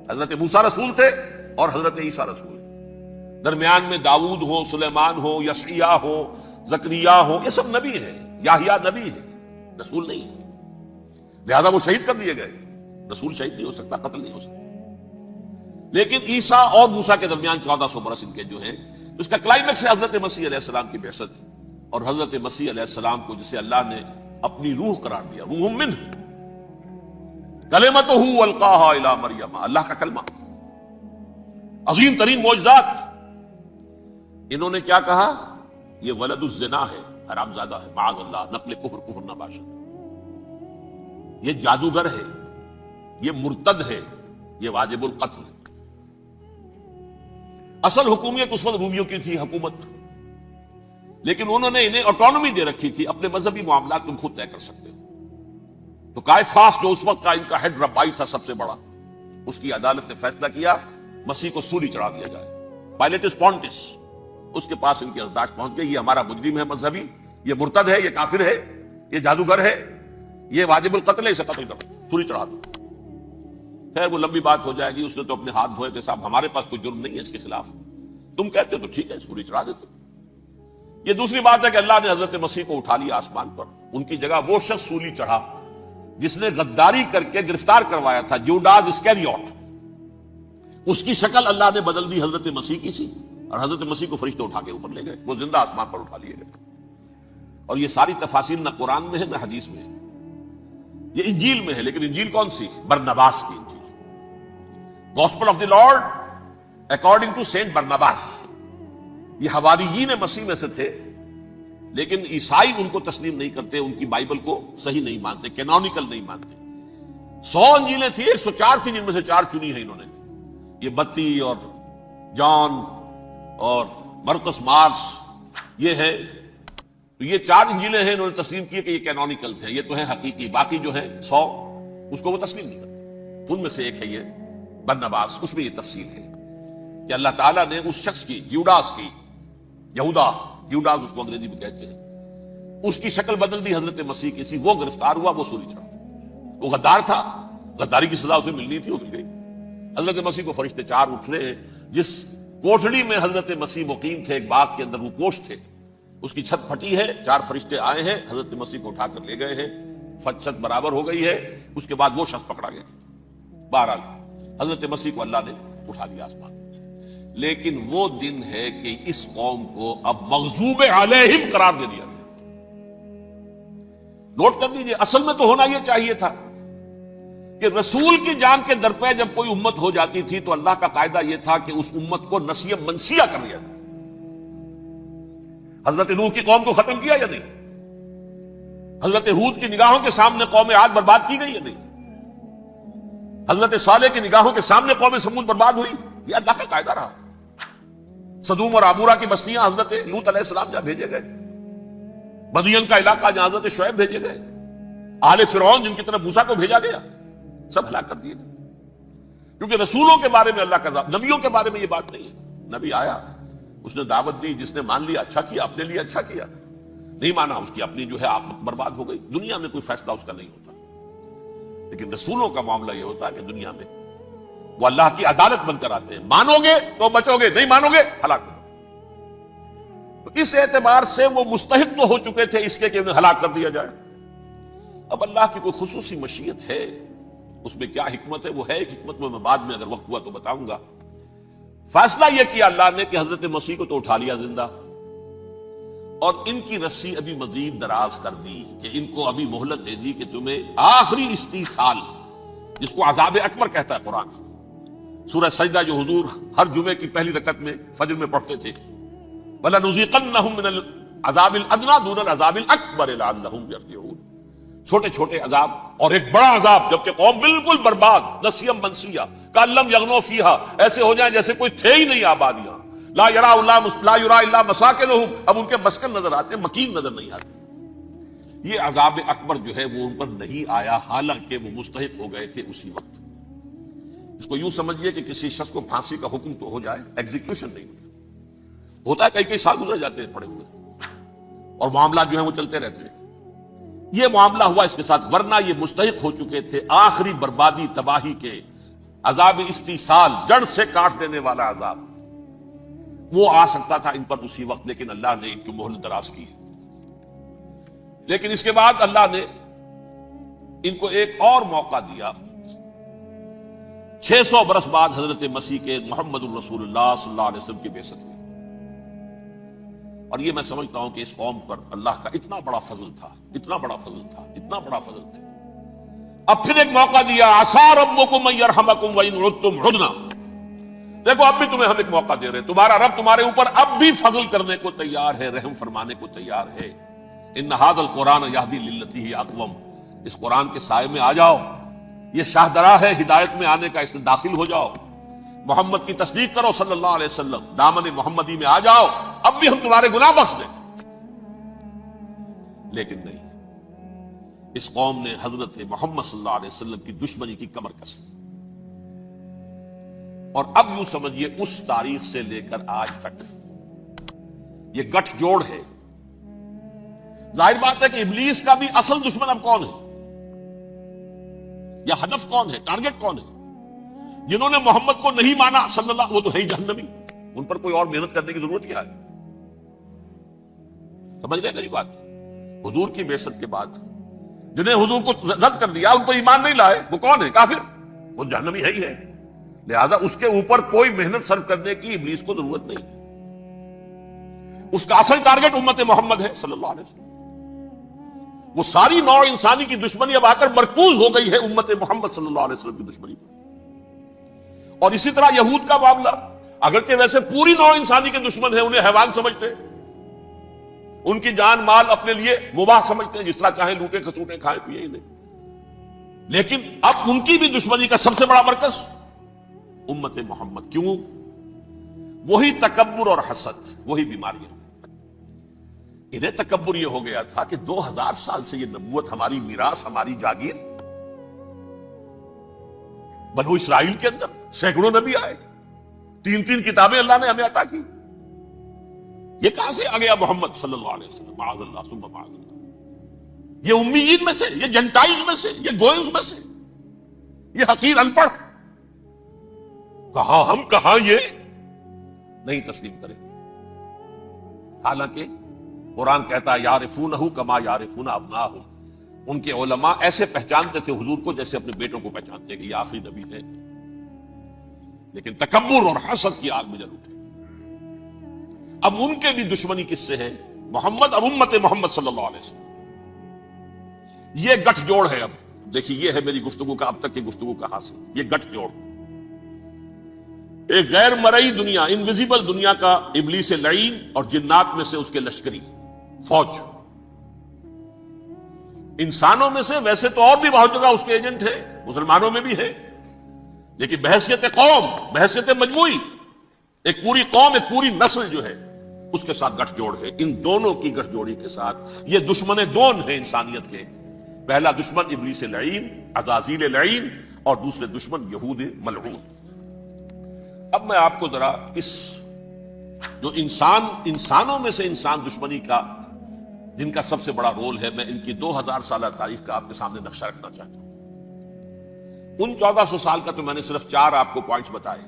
[SPEAKER 1] حضرت موسیٰ رسول تھے اور حضرت عیسیٰ رسول ہیں. درمیان میں داؤد ہو، سلیمان ہو، یشعیاء ہو، زکریا ہو، یہ سب نبی ہیں. یحییٰ نبی ہے، رسول نہیں ہے. لہذا وہ شہید کر دیے گئے. رسول شہید نہیں ہو سکتا، قتل نہیں ہو سکتا. لیکن عیسیٰ اور موسیٰ کے درمیان 1400 برس ان کے جو ہیں، اس کا کلائمیکس ہے حضرت مسیح علیہ السلام کی بعثت. اور حضرت مسیح علیہ السلام کو جسے اللہ نے اپنی روح قرار دیا، روح منہ، کلمتہ القاہا الی مریم، اللہ کا کلمہ، عظیم ترین معجزات. انہوں نے کیا کہا؟ یہ ولد الزنا ہے، حرامزادہ ہے، معاذ اللہ، نقل کفر نہ باشد. یہ جادوگر ہے، یہ مرتد ہے، یہ واجب القتل ہے. اصل حکومت اس وقت رومیوں کی تھی حکومت، لیکن انہوں نے انہیں آٹونومی دے رکھی تھی، اپنے مذہبی معاملات تم خود طے کر سکتے ہو. تو کائفاس جو اس وقت کا ان کا ہیڈ ربائی تھا سب سے بڑا، اس کی عدالت نے فیصلہ کیا مسیح کو سولی چڑھا دیا جائے. پائلیٹس پونٹس، اس کے پاس ان کی ارزداشت پہنچ گئی، یہ ہمارا مجرم ہے مذہبی، یہ مرتد ہے، یہ کافر ہے، یہ جادوگر ہے، یہ واجب القتل ہے، اسے قتل کرو، سولی چڑھا دو. خیر وہ لمبی بات ہو جائے گی. اس نے تو اپنے ہاتھ دھوئے کہ صاحب ہمارے پاس کوئی جرم نہیں ہے اس کے خلاف، تم کہتے ہو تو ٹھیک ہے، سولی چڑھا دیتے. یہ دوسری بات ہے کہ اللہ نے حضرت مسیح کو اٹھا لیا آسمان پر. ان کی جگہ وہ شخص سولی چڑھا جس نے غداری کر کے گرفتار کروایا تھا، جوڈاس اسکیریوٹ. اس کی شکل اللہ نے بدل دی حضرت مسیح کی سی، اور حضرت مسیح کو فرشتے اٹھا کے اوپر لے گئے، وہ زندہ آسمان پر اٹھا لیے گئے. اور یہ ساری تفاصیل نہ قرآن میں ہے نہ حدیث میں ہے، یہ انجیل میں ہے. لیکن انجیل کون سی؟ برنباس کی انجیل، gospel of the Lord according to Saint Barnabas. یہ حواریین مسیح میں سے تھے، لیکن عیسائی ان کو تسلیم نہیں کرتے، ان کی بائبل کو صحیح نہیں مانتے، کینونیکل نہیں مانتے. 100 انجیلیں تھیں، 104 تھیں، جن میں سے 4 چنی ہیں انہوں نے. یہ بتی اور جان اور مرکس مارکس یہ ہے. تو یہ 4 انجیلیں ہیں، انہوں نے تسلیم کی کہ یہ کینونیکلز ہیں، یہ تو ہیں حقیقی. باقی جو ہے 100 اس کو وہ تسلیم نہیں کرتے. ان میں سے ایک ہے یہ برنباس. اس میں یہ تفصیل ہے کہ اللہ تعالیٰ نے اس شخص کی، جیوڈاس کی، یہودا جیوڈاس اس کو انگریزی میں کہتے ہیں، اس کی شکل بدل دی حضرت مسیح کی سی. وہ گرفتار ہوا، وہ سولی چڑھا. وہ غدار تھا، غداری کی سزا اسے ملنی تھی، وہ مل گئی. حضرت مسیح کو فرشتے 4 اٹھ رہے ہیں. جس کوٹڑی میں حضرت مسیح مقیم تھے، ایک باغ کے اندر وہ کوش تھے، اس کی چھت پھٹی ہے. 4 فرشتے آئے ہیں، حضرت مسیح کو اٹھا کر لے گئے ہیں. چھت برابر ہو گئی ہے. اس کے بعد وہ شخص پکڑا گیا. بہرحال حضرت مسیح کو اللہ نے اٹھا لیا آسمان. لیکن وہ دن ہے کہ اس قوم کو اب مغضوب علیہم قرار دے دیا گیا. نوٹ کر دیجئے, اصل میں تو ہونا یہ چاہیے تھا کہ رسول کی جان کے در پہ جب کوئی امت ہو جاتی تھی تو اللہ کا قاعدہ یہ تھا کہ اس امت کو نسیہ منسیہ کر لیا جائے. حضرت نوح کی قوم کو ختم کیا یا نہیں؟ حضرت ہود کی نگاہوں کے سامنے قوم عاد برباد کی گئی یا نہیں؟ حضرت صالح کی نگاہوں کے سامنے قوم سمود برباد ہوئی. یہ اللہ کا قاعدہ رہا. صدوم اور عمورہ کی بستیاں حضرت لوط علیہ السلام جہاں بھیجے گئے, مدین کا علاقہ جہاں حضرت شعیب بھیجے گئے, آل فرعون جن کی طرف موسیٰ کو بھیجا گیا, سب ہلاک کر دیے گئے. کیونکہ رسولوں کے بارے میں اللہ کا ذات, نبیوں کے بارے میں یہ بات نہیں ہے. نبی آیا, اس نے دعوت دی, جس نے مان لیا اچھا کیا, اپنے لیے اچھا کیا, نہیں مانا اس کی اپنی جو ہے آپ برباد ہو گئی. دنیا میں کوئی فیصلہ اس کا نہیں ہوتا, لیکن رسولوں کا معاملہ یہ ہوتا ہے کہ دنیا میں وہ اللہ کی عدالت بن کر آتے ہیں. مانو گے تو بچو گے, نہیں مانو گے ہلاک ہو. تو اس اعتبار سے وہ مستحق تو ہو چکے تھے اس کے کہ انہیں ہلاک کر دیا جائے. اب اللہ کی کوئی خصوصی مشیت ہے, اس میں کیا حکمت ہے وہ ہے ایک حکمت, میں بعد میں اگر وقت ہوا تو بتاؤں گا. فیصلہ یہ کیا اللہ نے کہ حضرت مسیح کو تو اٹھا لیا زندہ, اور ان کی رسی ابھی مزید دراز کر دی کہ ان کو ابھی مہلت دے دی کہ تمہیں آخری استیصال, جس کو عذاب اکبر کہتا ہے قرآن. سورہ سجدہ جو حضور ہر جمعے کی پہلی رکعت میں فجر میں پڑھتے تھے, وَلَنُذِيقَنَّهُم مِّنَ الْعَذَابِ الْأَدْنَىٰ دُونَ الْعَذَابِ الْأَكْبَرِ لَعَلَّهُمْ يَرْجِعُونَ. چھوٹے چھوٹے عذاب اور ایک بڑا عذاب, جبکہ قوم بالکل برباد, نسیم منسیہ, کأن لم یغنوا فیہا, ایسے ہو جائیں جیسے کوئی تھے ہی نہیں آباد یہاں. لا یرا الا مساکنہم, اب ان کے مسکن نظر آتے, مکین نظر نہیں آتے. یہ عذاب اکبر جو ہے وہ ان پر نہیں آیا, حالانکہ وہ مستحق ہو گئے تھے اسی وقت. اس کو یوں سمجھیے کہ کسی شخص کو پھانسی کا حکم تو ہو جائے, ایگزیکیوشن نہیں ہوتا ہے, کئی سال گزر جاتے ہیں پڑے ہوئے, اور معاملات جو ہیں وہ چلتے رہتے ہیں. یہ معاملہ ہوا اس کے ساتھ, ورنہ یہ مستحق ہو چکے تھے آخری بربادی تباہی کے. عذاب استیصال, جڑ سے کاٹ دینے والا عذاب, وہ آ سکتا تھا ان پر اسی وقت, لیکن اللہ نے ان کی مہلت دراز کی. لیکن اس کے بعد اللہ نے ان کو ایک اور موقع دیا. 600 برس بعد حضرت مسیح کے محمد الرسول اللہ صلی اللہ علیہ وسلم کی بعثت ہوئی. اور یہ میں سمجھتا ہوں کہ اس قوم پر اللہ کا اتنا بڑا فضل تھا, اتنا بڑا فضل تھا, اتنا بڑا فضل تھا. اب پھر ایک موقع دیا, عسیٰ ربکم ان یرحمکم وان عدتم عدنا. دیکھو اب بھی تمہیں ہم ایک موقع دے رہے ہیں, تمہارا رب تمہارے اوپر اب بھی فضل کرنے کو تیار ہے, رحم فرمانے کو تیار ہے. ان ھذا القرآن یہدی للتی ہی اقوم, اس قرآن کے سائے میں آ جاؤ, یہ شاہدرا ہے ہدایت میں آنے کا, اس میں داخل ہو جاؤ, محمد کی تصدیق کرو صلی اللہ علیہ وسلم, دامن محمدی میں آ جاؤ, اب بھی ہم تمہارے گناہ بخش دیں. لیکن نہیں, اس قوم نے حضرت محمد صلی اللہ علیہ وسلم کی دشمنی کی کمر کس لی. اور اب یوں سمجھیے اس تاریخ سے لے کر آج تک یہ گٹھ جوڑ ہے. ظاہر بات ہے کہ ابلیس کا بھی اصل دشمن اب کون ہے, یا ہدف کون ہے, ٹارگٹ کون ہے؟ جنہوں نے محمد کو نہیں مانا صلی اللہ, وہ تو ہے ہی جہنمی, ان پر کوئی اور محنت کرنے کی ضرورت کیا ہے؟ سمجھ گئے میری بات؟ حضور کی بعثت کے بعد جنہیں حضور کو رد کر دیا, ان پر ایمان نہیں لائے, وہ کون ہے؟ کافر, وہ جہنمی ہے ہی ہے. لہذا اس کے اوپر کوئی محنت صرف کرنے کی ابلیس کو ضرورت نہیں. اس کا اصل ٹارگٹ امت محمد ہے صلی اللہ علیہ وسلم. وہ ساری نوع انسانی کی دشمنی اب آ کر مرکوز ہو گئی ہے امت محمد صلی اللہ علیہ وسلم کی دشمنی پر. اور اسی طرح یہود کا معاملہ, اگرچہ ویسے پوری نوع انسانی کے دشمن ہیں, انہیں حیوان سمجھتے ہیں, ان کی جان مال اپنے لیے مباح سمجھتے ہیں, جس طرح چاہیں لوٹے کھسوٹے کھائیں پیئے انہیں. لیکن اب ان کی بھی دشمنی کا سب سے بڑا مرکز امت محمد. کیوں؟ وہی تکبر اور حسد, وہی بیماریاں. انہیں تکبر یہ ہو گیا تھا کہ 2000 سال سے یہ نبوت ہماری میراث, ہماری جاگیر. بنو اسرائیل کے اندر سینکڑوں نبی آئے, 3 کتابیں اللہ نے ہمیں عطا کی. یہ کہاں سے آ گیا محمد صلی اللہ علیہ وسلم؟ معاذ اللہ ثم معاذ اللہ. یہ امیین میں سے, یہ جنٹائلز میں سے, یہ گوئنز میں سے, یہ حقیر ان پڑھ. کہاں ہم, کہاں یہ نہیں تسلیم کریں. حالانکہ قرآن کہتا ہے یعرفونہ کما یعرفون ابناہم, ان کے علماء ایسے پہچانتے تھے حضور کو جیسے اپنے بیٹوں کو پہچانتے کہ یہ آخری نبی ہے، لیکن تکبر اور حسد کی آگ میں جل اٹھے۔ اب ان کے بھی دشمنی کس سے ہے؟ محمد اور امت محمد صلی اللہ علیہ وسلم۔ یہ گٹھ جوڑ ہے۔ اب دیکھیے، یہ ہے میری گفتگو کا اب تک کی گفتگو کا حاصل، یہ گٹھ جوڑ۔ ایک غیر مرئی دنیا، انویزیبل دنیا کا ابلیس لعین اور جنات میں سے اس کے لشکری فوج، انسانوں میں سے ویسے تو اور بھی بہت جگہ اس کے ایجنٹ ہے، مسلمانوں میں بھی ہے، لیکن بحیثیت قوم، بحیثیت مجموعی، ایک پوری قوم، ایک پوری نسل جو ہے اس کے ساتھ گٹھ جوڑ ہے۔ ان دونوں کی گٹھ جوڑی کے ساتھ یہ دشمن دون ہیں انسانیت کے۔ پہلا دشمن ابلیس لعین، عزازیل لعین، اور دوسرے دشمن یہود ملعون۔ اب میں آپ کو ذرا اس جو انسانوں میں سے انسان دشمنی کا جن کا سب سے بڑا رول ہے، میں ان کی 2000 سالہ تاریخ کا آپ کے سامنے نقشہ رکھنا چاہتا ہوں۔ ان 1400 سال کا تو میں نے صرف 4 آپ کو پوائنٹس بتائے۔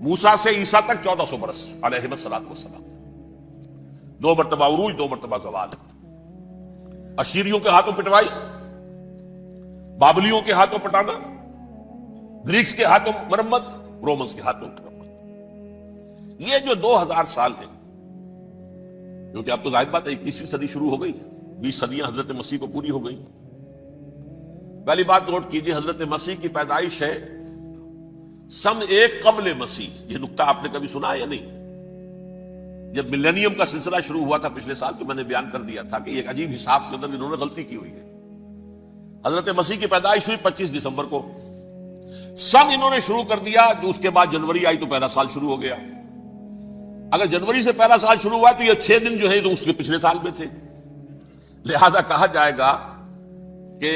[SPEAKER 1] موسیٰ سے عیسیٰ تک 1400 برس علیہ الصلوۃ والسلام، 2 مرتبہ عروج، 2 مرتبہ زوال، اشیریوں کے ہاتھوں پٹوائی، بابلیوں کے ہاتھوں پٹانا، گریکس کے ہاتھوں مرمت، رومنز کے ہاتھوں مرمت۔ یہ جو 2000 سال ہیں، کیونکہ اب تو ظاہر بات ہے 21ویں صدی شروع ہو گئی، 20 صدیاں حضرت مسیح کو پوری ہو گئی۔ پہلی بات نوٹ کیجئے، حضرت مسیح کی پیدائش ہے سن 1 قبل مسیح۔ یہ نقطہ آپ نے کبھی سنا ہے یا نہیں؟ جب ملینیم کا سلسلہ شروع ہوا تھا پچھلے سال، تو میں نے بیان کر دیا تھا کہ ایک عجیب حساب کے اندر انہوں نے غلطی کی ہوئی ہے۔ حضرت مسیح کی پیدائش ہوئی 25 دسمبر کو، سن انہوں نے شروع کر دیا، جو اس کے بعد جنوری آئی تو پہلا سال شروع ہو گیا۔ اگر جنوری سے پہلا سال شروع ہوا تو یہ 6 دن جو ہے تو اس کے پچھلے سال میں تھے، لہذا کہا جائے گا کہ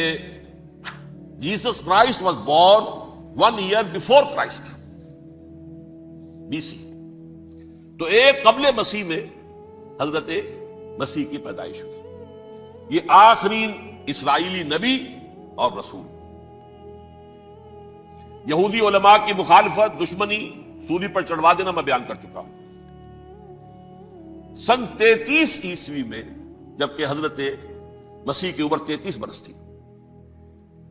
[SPEAKER 1] Jesus Christ was born 1 year before Christ، BC۔ تو 1 قبل مسیح میں حضرت مسیح کی پیدائش ہوئی۔ یہ آخری اسرائیلی نبی اور رسول۔ یہودی علماء کی مخالفت، دشمنی، سولی پر چڑھوا دینا میں بیان کر چکا ہوں۔ سن 33 عیسوی میں، جبکہ حضرت مسیح کی عمر 33 برس تھی،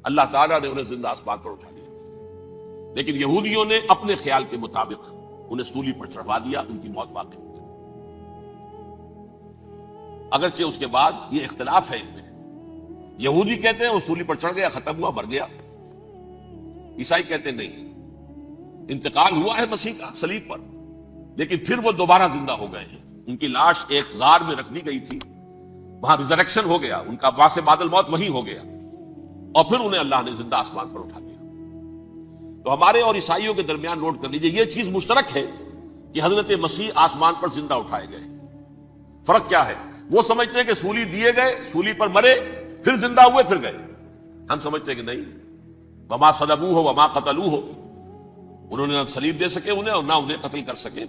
[SPEAKER 1] اللہ تعالیٰ نے انہیں زندہ آسمان پر اٹھا لیا، لیکن یہودیوں نے اپنے خیال کے مطابق انہیں سولی پر چڑھوا دیا، ان کی موت واقع ہو گئی۔ اگرچہ اس کے بعد یہ اختلاف ہے ان میں، یہودی کہتے ہیں وہ سولی پر چڑھ گیا، ختم ہوا، مر گیا، عیسائی کہتے ہیں نہیں، انتقال ہوا ہے مسیح کا صلیب پر، لیکن پھر وہ دوبارہ زندہ ہو گئے ہیں۔ ان کی لاش ایک غار میں رکھ دی گئی تھی، وہاں ریزریکشن ہو گیا، ان کا باعث بعد الموت وہی ہو گیا، اور پھر انہیں اللہ نے زندہ آسمان پر اٹھا دیا۔ تو ہمارے اور عیسائیوں کے درمیان نوٹ کر لیجئے، یہ چیز مشترک ہے کہ حضرت مسیح آسمان پر زندہ اٹھائے گئے۔ فرق کیا ہے؟ وہ سمجھتے ہیں کہ سولی دیے گئے، سولی پر مرے، پھر زندہ ہوئے، پھر گئے۔ ہم سمجھتے ہیں کہ نہیں، وما صلبوہ وما قتلوہ، انہوں نے نہ صلیب دے سکے انہیں اور نہ انہیں قتل کر سکے،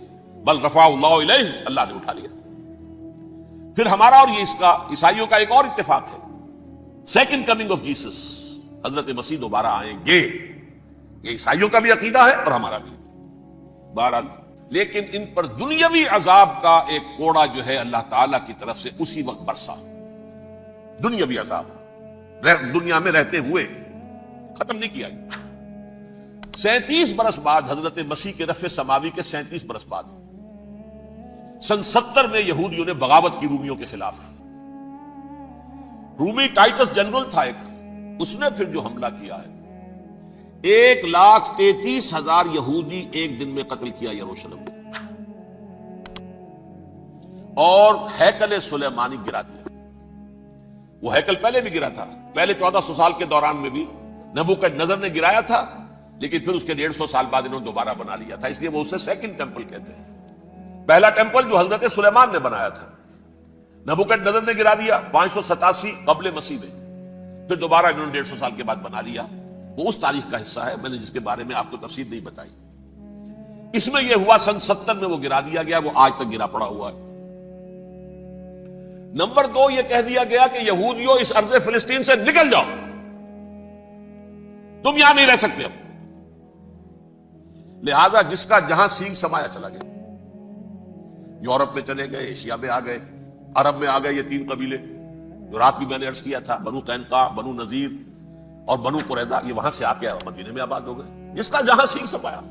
[SPEAKER 1] بل رفع اللہ الیہ، اللہ نے اٹھا لیا۔ پھر ہمارا اور یہ اس کا عیسائیوں کا ایک اور اتفاق ہے، سیکنڈ کمنگ آف جیسس، حضرت مسیح دوبارہ آئیں گے۔ یہ عیسائیوں کا بھی عقیدہ ہے اور ہمارا بھی۔ بہرحال، لیکن ان پر دنیاوی عذاب کا ایک کوڑا جو ہے اللہ تعالیٰ کی طرف سے اسی وقت برسا، دنیاوی عذاب، دنیا میں رہتے ہوئے ختم نہیں کیا گیا۔ 37 برس بعد، حضرت مسیح کے رفع سماوی کے 37 برس بعد، سن 70 میں یہودیوں نے بغاوت کی رومیوں کے خلاف۔ رومی ٹائٹس جنرل تھا ایک، اس نے پھر جو حملہ کیا ہے، 1,33,000 یہودی ایک دن میں قتل کیا یروشلم میں، اور ہیکل سلیمانی گرا دیا۔ وہ ہیکل پہلے بھی گرا تھا، پہلے 1400 سال کے دوران میں بھی نبوکدنضر نے گرایا تھا، لیکن پھر اس کے 150 سال بعد انہوں نے دوبارہ بنا لیا تھا، اس لیے وہ اسے سیکنڈ ٹیمپل کہتے ہیں۔ پہلا ٹیمپل جو حضرت سلیمان نے بنایا تھا، نبوکدنضر نے گرا دیا 587 قبل مسیح میں، پھر دوبارہ انہوں نے 150 سال کے بعد بنا لیا۔ وہ اس تاریخ کا حصہ ہے، میں نے جس کے بارے میں آپ کو تفصیل نہیں بتائی۔ اس میں یہ ہوا سن 70 میں وہ گرا دیا گیا، وہ آج تک گرا پڑا ہوا ہے۔ نمبر 2، یہ کہہ دیا گیا کہ یہودیوں اس ارض فلسطین سے نکل جاؤ، تم یہاں نہیں رہ سکتے اب۔ لہذا جس کا جہاں سینگ سمایا چلا گیا، یورپ میں چلے گئے، ایشیا میں آ گئے، عرب میں آ گئے، یہ 3 قبیلے، جو رات بھی میں نے عرض کیا تھا، بنو قینقاع، بنو نذیر اور بنو قریظہ، یہ وہاں سے آ کے مدینے میں آباد ہو گئے، جس کا جہاں سیکھ سپایا،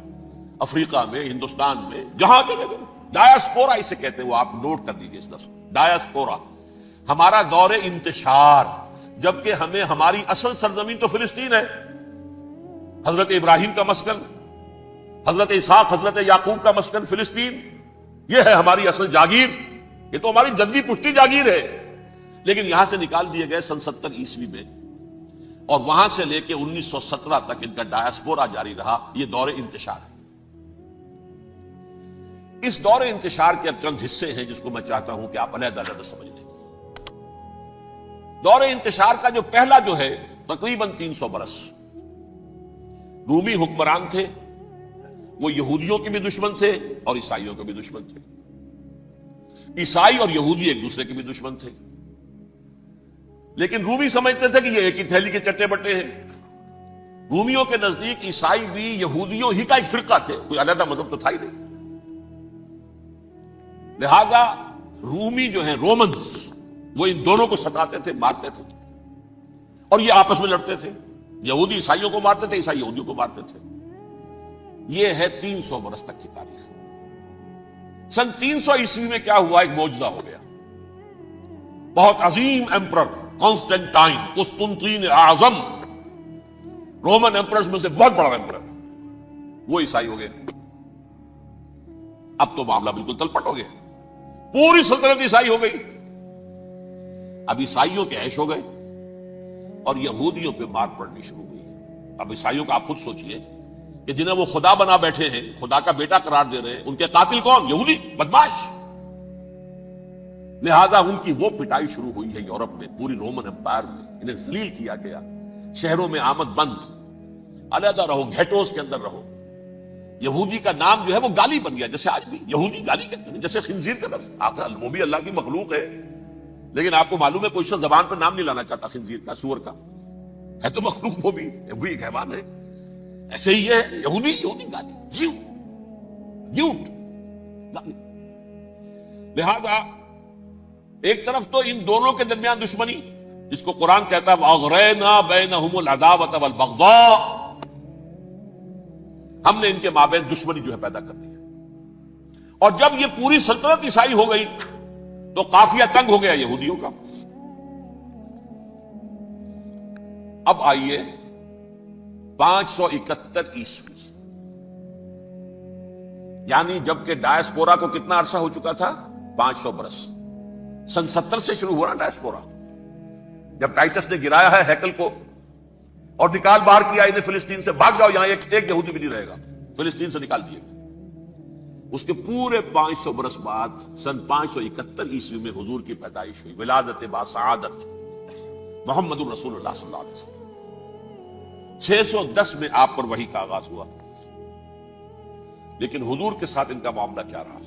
[SPEAKER 1] افریقہ میں، ہندوستان میں، جہاں چلے گئے۔ ڈایاسپورا اسے کہتے ہیں، وہ آپ نوٹ کر لیجیے اس لفظ کو، ڈایاسپورا، ہمارا دور انتشار، جبکہ ہمیں ہماری اصل سرزمین تو فلسطین ہے، حضرت ابراہیم کا مسکن، حضرت اسحاق، حضرت یعقوب کا مسکن فلسطین، یہ ہے ہماری اصل جاگیر، یہ تو ہماری جدی پشتی جاگیر ہے، لیکن یہاں سے نکال دیے گئے سن 70 عیسوی میں، اور وہاں سے لے کے 1917 تک ان کا ڈایاسپورا جاری رہا۔ یہ دور انتشار ہے۔ اس دور انتشار کے اب چند حصے ہیں جس کو میں چاہتا ہوں کہ آپ علیحدہ علیحدہ سمجھ لیں۔ دور انتشار کا جو پہلا جو ہے تقریباً 300 برس، رومی حکمران تھے، وہ یہودیوں کے بھی دشمن تھے اور عیسائیوں کے بھی دشمن تھے، عیسائی اور یہودی ایک دوسرے کے بھی دشمن تھے، لیکن رومی سمجھتے تھے کہ یہ ایک ہی تھیلی کے چٹے بٹے ہیں۔ رومیوں کے نزدیک عیسائی بھی یہودیوں ہی کا ایک فرقہ تھے، کوئی علیحدہ مذہب تو تھا ہی نہیں، لہذا رومی جو ہیں رومنز، وہ ان دونوں کو ستاتے تھے، مارتے تھے، اور یہ آپس میں لڑتے تھے، یہودی عیسائیوں کو مارتے تھے، عیسائی یہودیوں کو مارتے تھے۔ یہ ہے 300 برس تک کی تاریخ۔ سن 300 عیسوی میں کیا ہوا؟ ایک معجزہ ہو گیا۔ بہت عظیم ایمپرر کانسٹینٹائن، قسطنطین اعظم، رومن ایمپررز میں سے بہت بڑا ایمپرر، وہ عیسائی ہو گئے۔ اب تو معاملہ بالکل تلپٹ ہو گیا، پوری سلطنت عیسائی ہو گئی۔ اب عیسائیوں کے عیش ہو گئے اور یہودیوں پہ مار پڑنی شروع ہوئی۔ اب عیسائیوں کا آپ خود سوچئے کہ جنہیں وہ خدا بنا بیٹھے ہیں، خدا کا بیٹا قرار دے رہے ہیں، ان کے قاتل کون؟ یہودی بدماش۔ لہذا ان کی وہ پٹائی شروع ہوئی ہے یورپ میں، پوری رومن امپائر میں، انہیں ذلیل کیا گیا، شہروں میں آمد بند، علیحدہ رہو، گھیٹوز کے اندر رہو۔ یہودی کا نام جو ہے وہ گالی بن گیا، جیسے آج بھی یہودی گالی کہتے ہیں، جیسے خنزیر کا لفظ، آخر وہ بھی اللہ کی مخلوق ہے، لیکن آپ کو معلوم ہے کوئی شخص زبان پر نام نہیں لانا چاہتا خنزیر کا، سور کا، ہے تو مخلوق، وہ بھی ایک حیوان ہے۔ ایسے ہی ہے یہودی، یہودی گالی، جیو، جیوٹ گالی۔ لہذا ایک طرف تو ان دونوں کے درمیان دشمنی، جس کو قرآن کہتا ہے وَأَغْرَيْنَا بَيْنَهُمُ الْعَدَاوَةَ وَالْبَغْضَاءَ، ہم نے ان کے مابین دشمنی جو ہے پیدا کر دی۔ اور جب یہ پوری سلطنت عیسائی ہو گئی تو قافیہ تنگ ہو گیا یہودیوں کا۔ اب آئیے 571 عیسوی، یعنی جبکہ ڈایاسپورا کو کتنا عرصہ ہو چکا تھا؟ 500 برس۔ سن 70 سے شروع ہوا نا ڈایاسپورا، جب ٹائٹس نے گرایا ہے ہیکل کو اور نکال باہر کیا انہیں فلسطین سے، بھاگ جاؤ، یہاں ایک یہودی بھی نہیں رہے گا، فلسطین سے نکال دیے گئے۔ اس کے پورے 500 برس بعد سن 571 عیسوی میں حضور کی پیدائش ہوئی، ولادت باسعادت محمد الرسول اللہ صلی اللہ علیہ وسلم۔ 610 میں آپ پر وحی کا آغاز ہوا، لیکن حضور کے ساتھ ان کا معاملہ کیا رہا؟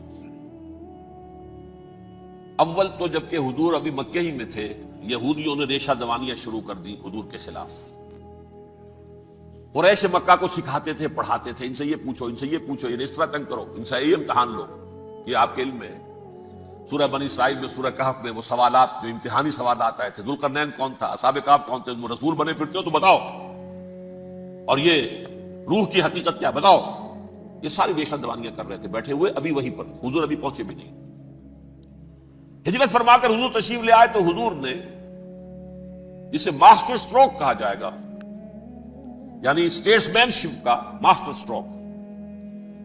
[SPEAKER 1] اول تو جبکہ حضور ابھی مکے ہی میں تھے، یہودیوں نے ریشہ دوانیاں شروع کر دی حضور کے خلاف۔ قریش مکہ کو سکھاتے تھے، پڑھاتے تھے، ان سے یہ پوچھو، ان سے یہ پوچھو، یہ اس طرح تنگ کرو، ان سے یہ امتحان لو، یہ آپ کے علم میں ہے۔ سورہ بنی اسرائیل میں، سورہ کہف میں وہ سوالات جو امتحانی سوالات آئے تھے، ذوالقرنین کون تھا، اصحاب کہف کون تھے، تم رسول بنے پھرتے ہو تو بتاؤ، اور یہ روح کی حقیقت کیا بتاؤ، یہ ساری ریشہ دوانیاں کر رہے تھے بیٹھے ہوئے ابھی وہیں پر، حضور ابھی پہنچے بھی نہیں۔ ہجرت فرما کر حضور تشریف لے آئے تو حضور نے، جسے ماسٹر سٹروک کہا جائے گا، یعنی اسٹیٹس مین شپ کا ماسٹر سٹروک،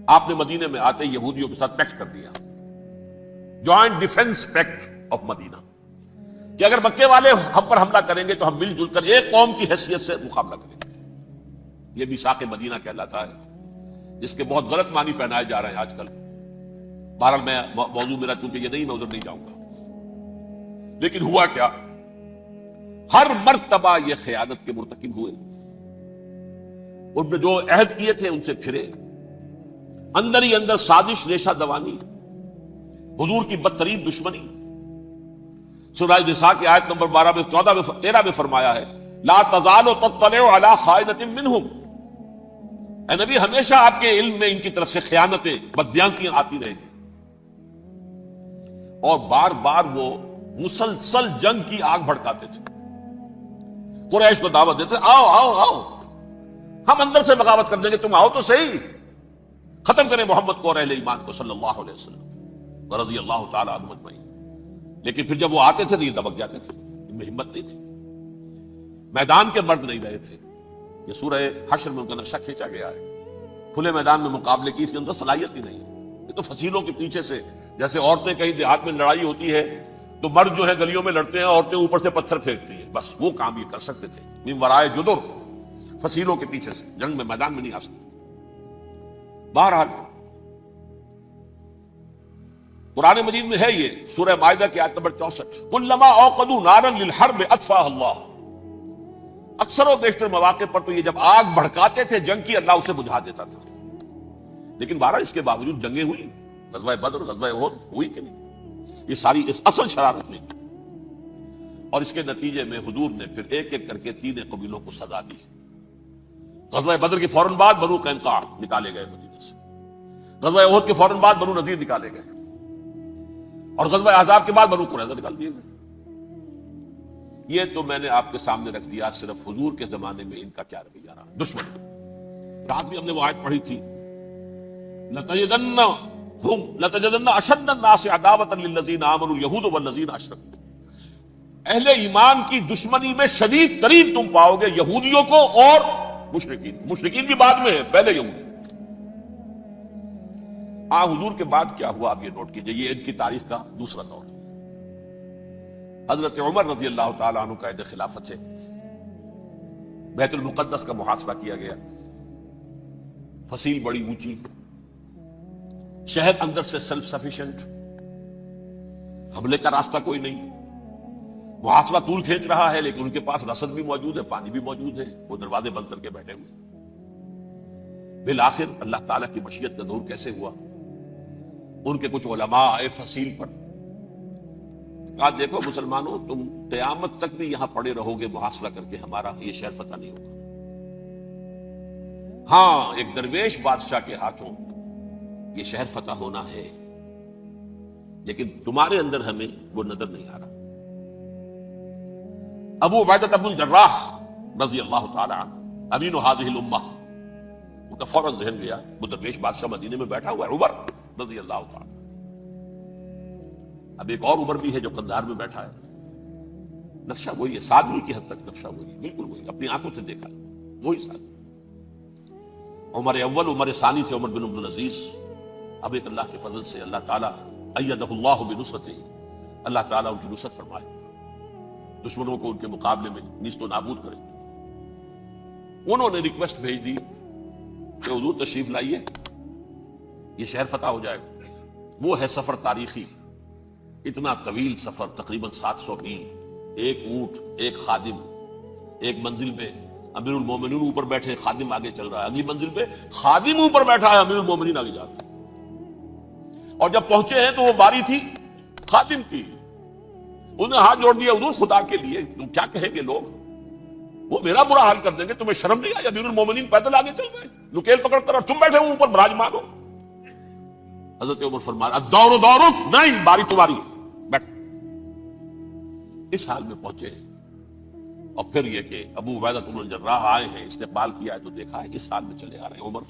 [SPEAKER 1] آپ نے مدینے میں آتے یہودیوں کے ساتھ پیکٹ کر دیا، جوائنٹ ڈیفنس پیکٹ آف مدینہ، کہ اگر مکے والے ہم پر حملہ کریں گے تو ہم مل جل کر ایک قوم کی حیثیت سے مقابلہ کریں گے۔ یہ میثاق مدینہ کہلاتا ہے، جس کے بہت غلط معنی پہنائے جا رہے ہیں آج کل۔ بہرحال میں موضوع میرا چونکہ یہ نہیں، میں ادھر نہیں جاؤں گا، لیکن ہوا کیا؟ ہر مرتبہ یہ خیانت کے مرتکب ہوئے، ان نے جو عہد کیے تھے ان سے پھرے، اندر ہی اندر سازش، ریشہ دوانی، حضور کی بدترین دشمنی۔ سورہ نساء کی آیت نمبر 12 میں، 14 میں، 13 میں فرمایا ہے لا تزال تطلع علی خائنۃ منہم، اے نبی ہمیشہ آپ کے علم میں ان کی طرف سے خیانتیں، بددیانتیاں آتی رہیں گی، اور بار بار وہ مسلسل جنگ کی آگ بھڑکاتے تھے، قریش کو دعوت دیتے، آؤ آؤ آؤ ہم اندر سے بغاوت کر دیں گے، تم آؤ تو صحیح، ختم کریں محمد کو اور اہل ایمان کو صلی اللہ علیہ وسلم رضی اللہ تعالی عنہ اجمعین۔ لیکن پھر جب وہ آتے تھے تو یہ دبک جاتے تھے، ان میں ہمت نہیں تھی، میدان کے مرد نہیں رہے تھے۔ یہ سورہ حشر میں ان کا نقشہ کھینچا گیا ہے، کھلے میدان میں مقابلے کی اس کے اندر صلاحیت ہی نہیں ہے۔ یہ تو فصیلوں کے پیچھے سے، جیسے عورتیں کہیں دیہات میں لڑائی ہوتی ہے تو مرد جو ہے گلیوں میں لڑتے ہیں، عورتیں اوپر سے پتھر پھینکتی ہیں، بس وہ کام یہ کر سکتے تھے، من ورائے جدر، فصیلوں کے پیچھے سے، جنگ میں میدان میں نہیں آ سکتے۔ بہرحال قرآن مجید میں ہے یہ سورہ مائدہ کی آیت نمبر 64، کلما اوقدوا نارا للحرب اطفاها اللہ۔ اکثر و بیشتر مواقع پر تو یہ جب آگ بھڑکاتے تھے جنگ کی، اللہ اسے بجھا دیتا تھا۔ لیکن بہرحال اس کے باوجود جنگیں ہوئی، غزوہ بدر، غزوہ احد ہوئی کہ نہیں؟ یہ ساری اس اصل شرارت میں، اور اس کے نتیجے میں حضور نے پھر ایک ایک کر کے 3 قبیلوں کو سزا دی۔ غزوہ بدر کے فوراً بعد بنو قینقاع نکالے گئے مدینے سے، غزوہ احد کے فوراً بعد بنو نذیر نکالے گئے، اور غزوہ احزاب کے بعد بنو قریظہ نکال دیے گئے۔ یہ تو میں نے آپ کے سامنے رکھ دیا صرف حضور کے زمانے میں ان کا کیا رویہ رہا، دشمن۔ رات بھی ہم نے وہ آیت پڑھی تھی، لَتَجِدَنَّ أَشَدَّ النَّاسِ عَدَاوَةً لِلَّذِينَ آمَنُوا الْيَهُودُ وَالَّذِينَ أَشْرَكُوا۔ اہل ایمان کی دشمنی میں شدید ترین تم پاؤ گے یہودیوں کو اور مشرکین، مشرکین بھی بعد میں ہے، پہلے یہودی۔ حضور کے بعد کیا ہوا آپ یہ نوٹ کیجئے، یہ ان کی تاریخ کا دوسرا دور ہے۔ حضرت عمر رضی اللہ تعالیٰ عنہ کا عہد خلافت ہے، بیت المقدس کا محاصرہ کیا گیا، فصیل بڑی اونچی، شہر اندر سے سیلف سفیشینٹ، حملے کا راستہ کوئی نہیں، محاصرہ طول کھینچ رہا ہے، لیکن ان کے پاس رسد بھی موجود ہے، پانی بھی موجود ہے، وہ دروازے بند کر کے بیٹھے ہوئے۔ بالآخر اللہ تعالیٰ کی مشیت کا دور کیسے ہوا، ان کے کچھ علماء آئے فصیل پر، کہا دیکھو مسلمانوں، تم قیامت تک بھی یہاں پڑے رہو گے محاصرہ کر کے، ہمارا یہ شہر فتح نہیں ہوگا۔ ہاں ایک درویش بادشاہ کے ہاتھوں یہ شہر فتح ہونا ہے، لیکن تمہارے اندر ہمیں وہ نظر نہیں آ رہا۔ ابو عبیدہ بن الجراح رضی اللہ تعالی عنہ امین هذه الامہ، ان کا فوراً ذہن گیا وہ درویش بادشاہ مدینے میں بیٹھا ہوا ہے، عمر رضی اللہ تعالی۔ اب ایک اور عمر بھی ہے جو قندھار میں بیٹھا ہے، نقشہ وہی ہے، سادگی کی حد تک نقشہ وہی ہے، بالکل وہی، اپنی آنکھوں سے دیکھا وہی سادگی۔ عمر اول، عمر ثانی تھے عمر بن عبد العزیز۔ اب ایک اللہ کے فضل سے اللہ تعالیٰ ایدہ اللہ بنصرتہ، اللہ تعالیٰ ان کی نصرت فرمائے، دشمنوں کو ان کے مقابلے میں نیست و نابود کرے۔ انہوں نے ریکویسٹ بھیج دی کہ حضور تشریف لائیے، یہ شہر فتح ہو جائے گا۔ وہ ہے سفر تاریخی، اتنا طویل سفر، تقریباً 700 میل، ایک اونٹ، ایک خادم، ایک منزل پہ امیر المومنین اوپر بیٹھے، خادم آگے چل رہا ہے، اگلی منزل پہ خادم اوپر بیٹھا ہے، امیر المومنین آگے جا رہا ہے۔ اور جب پہنچے ہیں تو وہ باری تھی خادم کی، انہوں نے ہاتھ جوڑ دیا، حضور خدا کے لیے تم کیا کہیں گے لوگ، وہ میرا برا حال کر دیں گے، تمہیں شرم نہیں آئی، امیر المومنین پیدل آگے چل رہے ہیں نکیل پکڑ کر، اور تم بیٹھے ہو اوپر براجمان ہو۔ حضرت عمر فرمایا الدور دورک، نہیں باری تمہاری، بیٹھ۔ اس حال میں پہنچے ہیں، اور پھر یہ کہ ابو عبیدہ بن الجراح آئے ہیں، استقبال کیا ہے تو دیکھا ہے اس حال میں چلے آ رہے ہیں، عمر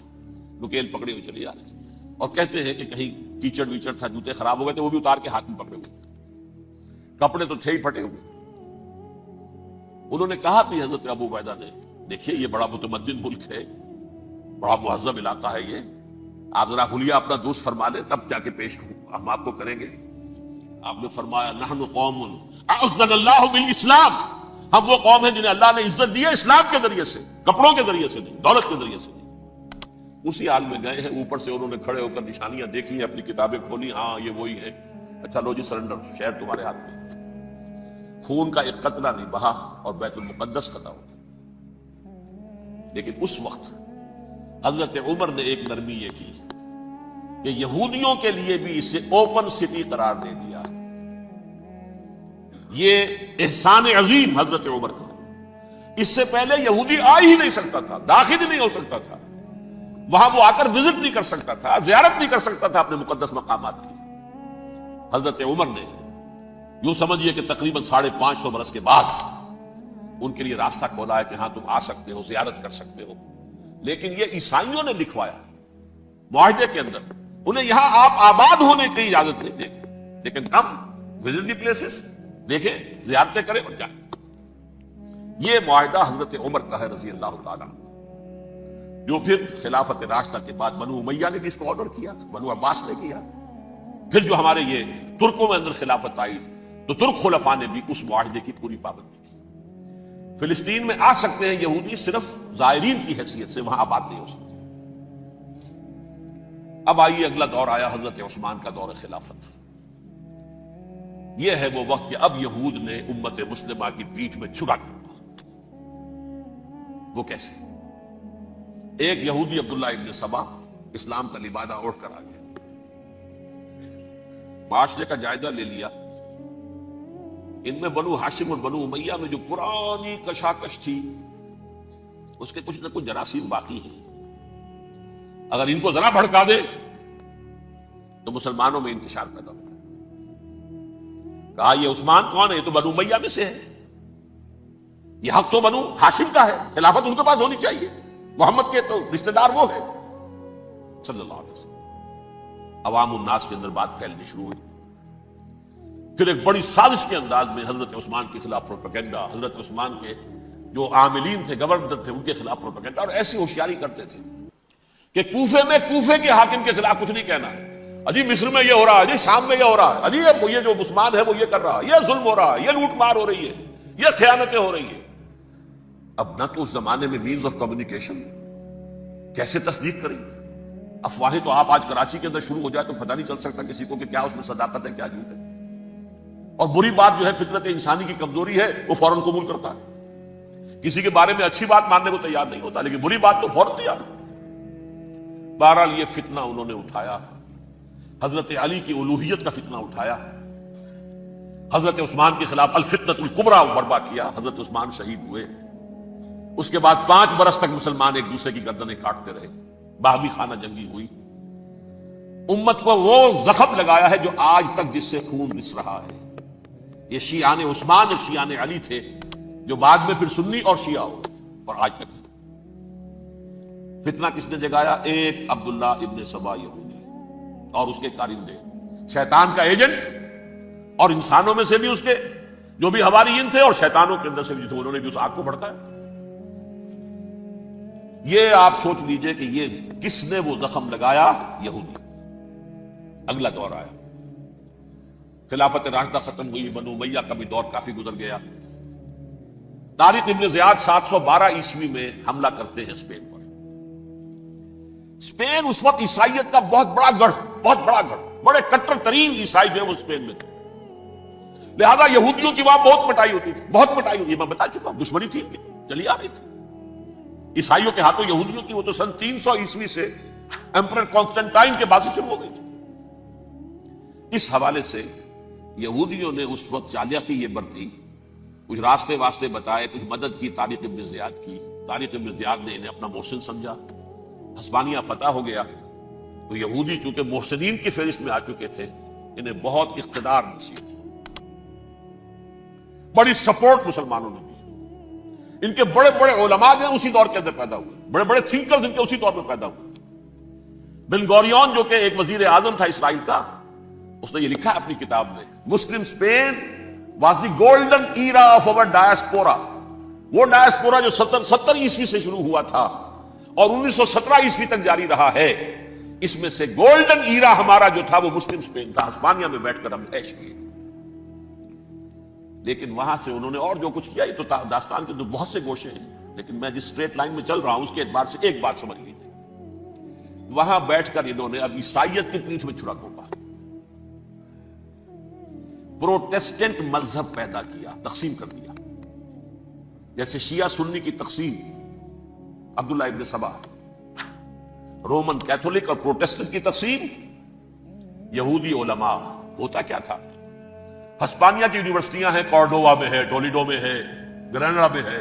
[SPEAKER 1] نکیل پکڑے ہوئے چلے آ رہے ہیں، اور کہتے ہیں کہ کہیں کیچڑ ویچڑ تھا، جوتے خراب ہو گئے تھے، وہ بھی اتار کے ہاتھ میں پکڑے ہوئے، کپڑے تو تھے ہی پھٹے ہوئے۔ انہوں نے کہا بھی حضرت ابو عبیدہ نے، دیکھیے یہ بڑا متمدن ملک ہے، بڑا مہذب علاقہ ہے یہ، آپ ذرا حلیہ اپنا دوست فرما لیں تب جا کے پیش ہم آپ کو کریں گے۔ آپ نے فرمایا نحن قوم اعزنا اللہ بالاسلام، ہم وہ قوم ہیں جنہیں اللہ نے عزت دی ہے اسلام کے ذریعے سے، کپڑوں کے ذریعے سے نہیں، دولت کے ذریعے سے نہیں۔ اسی حال میں گئے ہیں، اوپر سے انہوں نے کھڑے ہو کر نشانیاں دیکھی ہیں، اپنی کتابیں کھولی، ہاں یہ وہی ہے، اچھا لو جی سرنڈر، شہر تمہارے ہاتھ میں۔ خون کا ایک قطرہ نہیں بہا اور بیت المقدس فتح ہو گیا۔ لیکن اس وقت حضرت عمر نے ایک نرمی یہ کی کہ یہودیوں کے لیے بھی اسے اوپن سٹی قرار دے دیا۔ یہ احسان عظیم حضرت عمر کا، اس سے پہلے یہودی آ ہی نہیں سکتا تھا، داخل ہی نہیں ہو سکتا تھا، وہاں وہ آ کر وزٹ نہیں کر سکتا تھا، زیارت نہیں کر سکتا تھا اپنے مقدس مقامات کی۔ حضرت عمر نے یوں سمجھیے کہ تقریباً 550 برس کے بعد ان کے لیے راستہ کھولا ہے کہ ہاں تم آ سکتے ہو، زیارت کر سکتے ہو. لیکن یہ عیسائیوں نے لکھوایا معاہدے کے اندر، انہیں یہاں آپ آباد ہونے کی اجازت نہیں دیں گے، لیکن کم وزٹ دی پلیسز، دیکھیں، زیارتیں کریں اور جائیں. یہ معاہدہ حضرت عمر کا ہے رضی اللہ تعالیٰ، جو پھر خلافت راشدہ کے بعد بنو امیہ نے بھی اس کو آرڈر کیا، بنو عباس نے کیا. پھر جو ہمارے یہ ترکوں میں اندر خلافت آئی تو ترک خلفاء نے بھی اس معاہدے کی پوری پابندی کی. فلسطین میں آ سکتے ہیں یہودی صرف زائرین کی حیثیت سے، وہاں آباد نہیں ہو سکتے. اب آئیے اگلا دور آیا حضرت عثمان کا دور خلافت. یہ ہے وہ وقت کہ اب یہود نے امت مسلمہ کی پیٹھ میں چھرا کر. وہ کیسے؟ ایک یہودی عبداللہ ابن سبا اسلام کا لبادہ اوڑھ کر آ گیا، معاشرے کا جائزہ لے لیا. ان میں بنو ہاشم اور بنو امیہ میں جو پرانی کشاکش تھی اس کے کچھ نہ کچھ جراثیم باقی ہیں. اگر ان کو ذرا بھڑکا دے تو مسلمانوں میں انتشار پیدا ہوگا. کہا یہ عثمان کون ہے؟ یہ تو بنو امیہ میں سے ہے، یہ حق تو بنو ہاشم کا ہے، خلافت ان کے پاس ہونی چاہیے، محمد کے تو رشتہ دار وہ ہے صلی اللہ علیہ وسلم. عوام الناس کے اندر بات پھیلنی شروع ہوئی. پھر ایک بڑی سازش کے انداز میں حضرت عثمان کے خلاف پروپیگنڈا، حضرت عثمان کے جو عاملین تھے، گورنر تھے، ان کے خلاف پروپیگنڈا، اور ایسی ہوشیاری کرتے تھے کہ کوفے میں کوفے کے حاکم کے خلاف کچھ نہیں کہنا. اجی مصر میں یہ ہو رہا ہے، اجی شام میں یہ ہو رہا ہے، اجی یہ جو عثمان ہے وہ یہ کر رہا ہے، یہ ظلم ہو رہا ہے، یہ لوٹ مار ہو رہی ہے، یہ خیانتیں ہو رہی ہیں. اب نہ تو اس زمانے میں مینز آف کمیونیکیشن، کیسے تصدیق کریں؟ افواہیں تو آپ آج کراچی کے اندر شروع ہو جائے تو پتہ نہیں چل سکتا کسی کو کہ کیا اس میں صداقت ہے کیا جھوٹ ہے. اور بری بات جو ہے فطرت انسانی کی کمزوری ہے، وہ فوراً قبول کرتا ہے. کسی کے بارے میں اچھی بات ماننے کو تیار نہیں ہوتا، لیکن بری بات تو فوراً تیار. بہرحال یہ فتنہ انہوں نے اٹھایا، حضرت علی کی الوہیت کا فتنہ اٹھایا، حضرت عثمان کے خلاف الفتنۃ الکبریٰ برپا کیا. حضرت عثمان شہید ہوئے. اس کے بعد 5 برس تک مسلمان ایک دوسرے کی گردنیں کاٹتے رہے، باہمی خانہ جنگی ہوئی. امت کو وہ زخم لگایا ہے جو آج تک جس سے خون رس رہا ہے. یہ شیعان عثمان اور شیعان علی تھے جو بعد میں پھر سنی اور شیعہ ہو، اور آج تک فتنہ کس نے جگایا؟ ایک عبداللہ ابن سبا یہودی اور اس کے کارندے، شیطان کا ایجنٹ، اور انسانوں میں سے بھی اس کے جو بھی حواریین تھے اور شیطانوں کے اندر سے بھی تھے، انہوں نے بھی اس آگ کو بھڑکایا. یہ آپ سوچ لیجئے کہ یہ کس نے وہ زخم لگایا؟ یہودی. اگلا دور آیا، خلافت راشدہ ختم ہوئی، بنو امیہ کا بھی دور کافی گزر گیا. طارق ابن زیاد 712 عیسوی میں حملہ کرتے ہیں اسپین پر. اسپین اس وقت عیسائیت کا بہت بڑا گڑھ، بڑے کٹر ترین عیسائی جو ہے وہ اسپین میں تھے. لہذا یہودیوں کی وہاں بہت پٹائی ہوتی تھی، میں بتا چکا ہوں، دشمنی تھی، چلی آ رہی تھی عیسائیوں کے ہاتھوں یہودیوں کی. وہ تو سن 300 عیسوی سے ایمپرر کانسٹنٹائن کے بعد سے شروع ہو گئی تھی. اس حوالے سے یہودیوں نے اس وقت چالاکی یہ برتی، کچھ راستے واسطے بتائے، کچھ مدد کی طارق ابن زیاد کی. طارق ابن زیاد نے انہیں اپنا محسن سمجھا. ہسپانیہ فتح ہو گیا تو یہودی چونکہ محسنین کی فہرست میں آ چکے تھے، انہیں بہت اقتدار نصیب کی، بڑی سپورٹ مسلمانوں نے دی. ان کے بڑے بڑے علماء جو اسی دور کے اندر پیدا ہوئے، بڑے بڑے تھنکرز ان کے اسی دور میں پیدا ہوئے. بن گوریون جو کہ ایک وزیر اعظم تھا اسرائیل کا، اس نے یہ لکھا ہے اپنی کتاب میں، Muslim Spain was the golden era of our diaspora. وہ ڈائسپورا جو 70 عیسوی سے شروع ہوا تھا اور 1917 عیسوی تک جاری رہا ہے، اس میں سے گولڈن ایرا ہمارا جو تھا وہ مسلم اسپین تھا. ہسپانیہ میں بیٹھ کر ہم عیش کیے. لیکن وہاں سے انہوں نے اور جو کچھ کیا، یہ تو داستان کے اندر بہت سے گوشے ہیں، لیکن میں جس اسٹریٹ لائن میں چل رہا ہوں اس کے اعتبار سے ایک بات سمجھ لیجیے. وہاں بیٹھ کر انہوں نے اب عیسائیت کی پیٹھ میں چھرا گھونپا، پروٹیسٹنٹ مذہب پیدا کیا، تقسیم کر دیا. جیسے شیعہ سنی کی تقسیم، عبداللہ ابن سبا. رومن کیتھولک اور پروٹیسٹنٹ کی تقسیم، یہودی علماء. ہوتا کیا تھا؟ ہسپانیہ کی یونیورسٹیاں ہیں، کارڈووا میں ہے، ٹولیڈو میں ہے، گریناڈا میں ہے،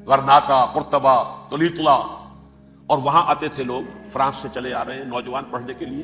[SPEAKER 1] غرناطہ، قرطبہ، تولیتلا، اور وہاں آتے تھے لوگ، فرانس سے چلے آ رہے ہیں نوجوان پڑھنے کے لیے.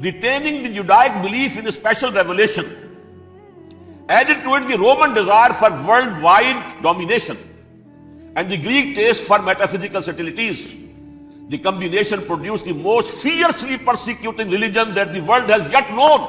[SPEAKER 1] retaining the Judaic belief in a special revelation added to it the Roman desire for worldwide domination and the Greek taste for metaphysical subtleties. The combination produced the most fiercely persecuting religion that the world has yet known.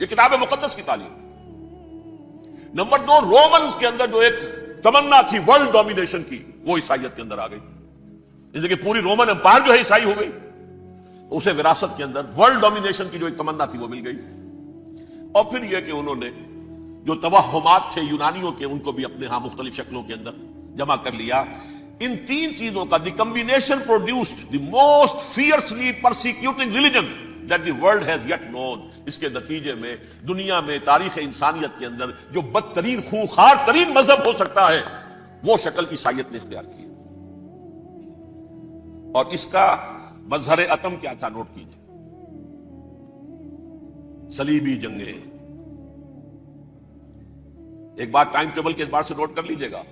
[SPEAKER 1] یہ کتاب مقدس کی تعلیم. Number 2، Romans کے اندر جو ایک تمنا تھی ورلڈ ڈومینیشن کی، وہ عیسائیت کے اندر آ گئی. اس لیے کہ پوری رومن امپائر جو ہے عیسائی ہو گئی، اسے وراثت کے اندر ورلڈ ڈومینیشن کی جو ایک تمنا تھی وہ مل گئی. اور پھر یہ کہ انہوں نے جو توہمات تھے یونانیوں کے، ان کو بھی اپنے ہاں مختلف شکلوں کے اندر جمع کر لیا. ان تین چیزوں کا the combination produced the most fiercely persecuting religion that the world has yet known. اس کے نتیجے میں دنیا میں تاریخ انسانیت کے اندر جو بدترین خونخوار ترین مذہب ہو سکتا ہے وہ شکل عیسائیت نے اختیار کی. اور اس کا مظہر عتم کیا تھا نوٹ کیجیے، صلیبی جنگیں. ایک بات ٹائم ٹیبل کے اعتبار سے نوٹ کر لیجیے گا،